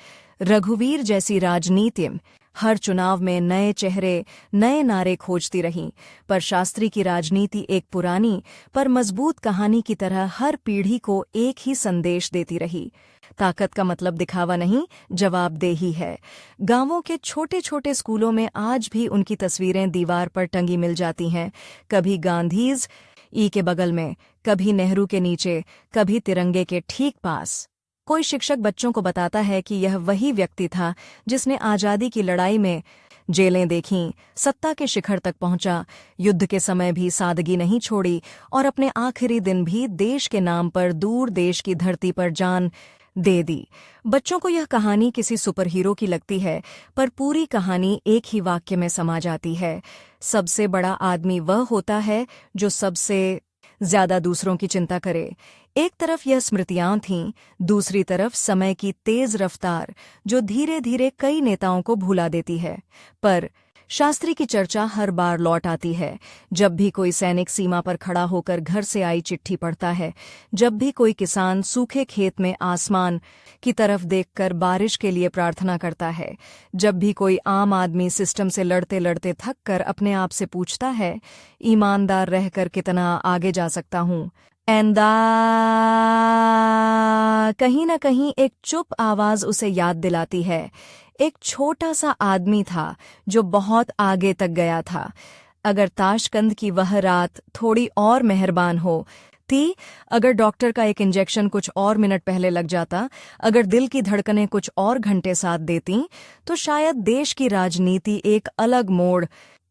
रघुवीर जैसी राजनीति हर चुनाव में नए चेहरे, नए नारे खोजती रहीं, पर शास्त्री की राजनीति एक पुरानी पर मजबूत कहानी की तरह हर पीढ़ी को एक ही संदेश देती रही। ताकत का मतलब दिखावा नहीं, जवाबदेही है। गांवों के छोटे छोटे स्कूलों में आज भी उनकी तस्वीरें दीवार पर टंगी मिल जाती हैं, कभी गांधीज ई के बगल में, कभी नेहरू के नीचे, कभी तिरंगे के ठीक पास। कोई शिक्षक बच्चों को बताता है कि यह वही व्यक्ति था जिसने आज़ादी की लड़ाई में जेलें देखीं, सत्ता के शिखर तक पहुंचा, युद्ध के समय भी सादगी नहीं छोड़ी और अपने आखिरी दिन भी देश के नाम पर दूर देश की धरती पर जान दे दी। बच्चों को यह कहानी किसी सुपर हीरो की लगती है, पर पूरी कहानी एक ही वाक्य में समा जाती है। सबसे बड़ा आदमी वह होता है जो सबसे ज्यादा दूसरों की चिंता करे। एक तरफ यह स्मृतियां थीं, दूसरी तरफ समय की तेज रफ्तार जो धीरे धीरे कई नेताओं को भुला देती है। पर शास्त्री की चर्चा हर बार लौट आती है। जब भी कोई सैनिक सीमा पर खड़ा होकर घर से आई चिट्ठी पढ़ता है, जब भी कोई किसान सूखे खेत में आसमान की तरफ देखकर बारिश के लिए प्रार्थना करता है, जब भी कोई आम आदमी सिस्टम से लड़ते लड़ते थक कर अपने आप से पूछता है, ईमानदार रहकर कितना आगे जा सकता हूँ, एंदा कहीं ना कहीं एक चुप आवाज उसे याद दिलाती है, एक छोटा सा आदमी था जो बहुत आगे तक गया था। अगर ताशकंद की वह रात थोड़ी और मेहरबान हो थी, अगर डॉक्टर का एक इंजेक्शन कुछ और मिनट पहले लग जाता, अगर दिल की धड़कनें कुछ और घंटे साथ देती, तो शायद देश की राजनीति एक अलग मोड़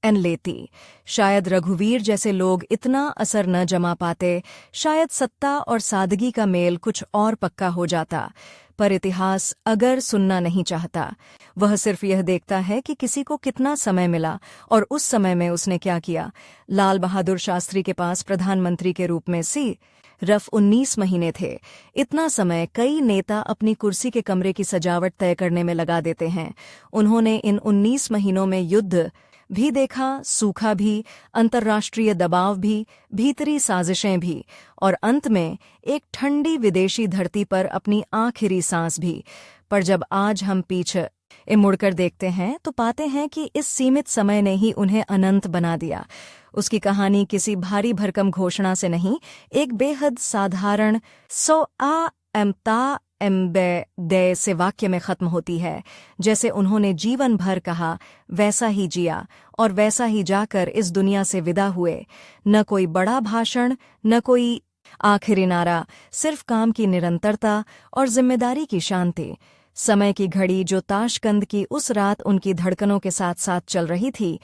एन लेती। शायद रघुवीर जैसे लोग इतना असर न जमा पाते, शायद सत्ता और सादगी का मेल कुछ और पक्का हो जाता। पर इतिहास अगर सुनना नहीं चाहता, वह सिर्फ यह देखता है कि किसी को कितना समय मिला और उस समय में उसने क्या किया। लाल बहादुर शास्त्री के पास प्रधानमंत्री के रूप में सिर्फ 19 महीने थे। इतना समय कई नेता अपनी कुर्सी के कमरे की सजावट तय करने में लगा देते हैं। उन्होंने इन 19 महीनों में युद्ध भी देखा, सूखा भी, अंतर्राष्ट्रीय दबाव भी, भीतरी साजिशें भी, और अंत में एक ठंडी विदेशी धरती पर अपनी आखिरी सांस भी। पर जब आज हम पीछे मुड़कर देखते हैं तो पाते हैं कि इस सीमित समय ने ही उन्हें अनंत बना दिया। उसकी कहानी किसी भारी भरकम घोषणा से नहीं, एक बेहद साधारण सो आ एमता एम्बे दे से वाक्य में खत्म होती है। जैसे उन्होंने जीवन भर कहा, वैसा ही जिया और वैसा ही जाकर इस दुनिया से विदा हुए। न कोई बड़ा भाषण, न कोई आखिरी नारा, सिर्फ काम की निरंतरता और जिम्मेदारी की शांति। समय की घड़ी जो ताशकंद की उस रात उनकी धड़कनों के साथ साथ चल रही थी,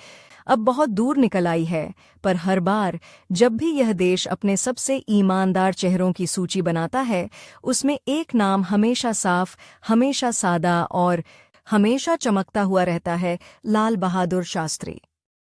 अब बहुत दूर निकल आई है। पर हर बार जब भी यह देश अपने सबसे ईमानदार चेहरों की सूची बनाता है, उसमें एक नाम हमेशा साफ, हमेशा सादा और हमेशा चमकता हुआ रहता है, लाल बहादुर शास्त्री।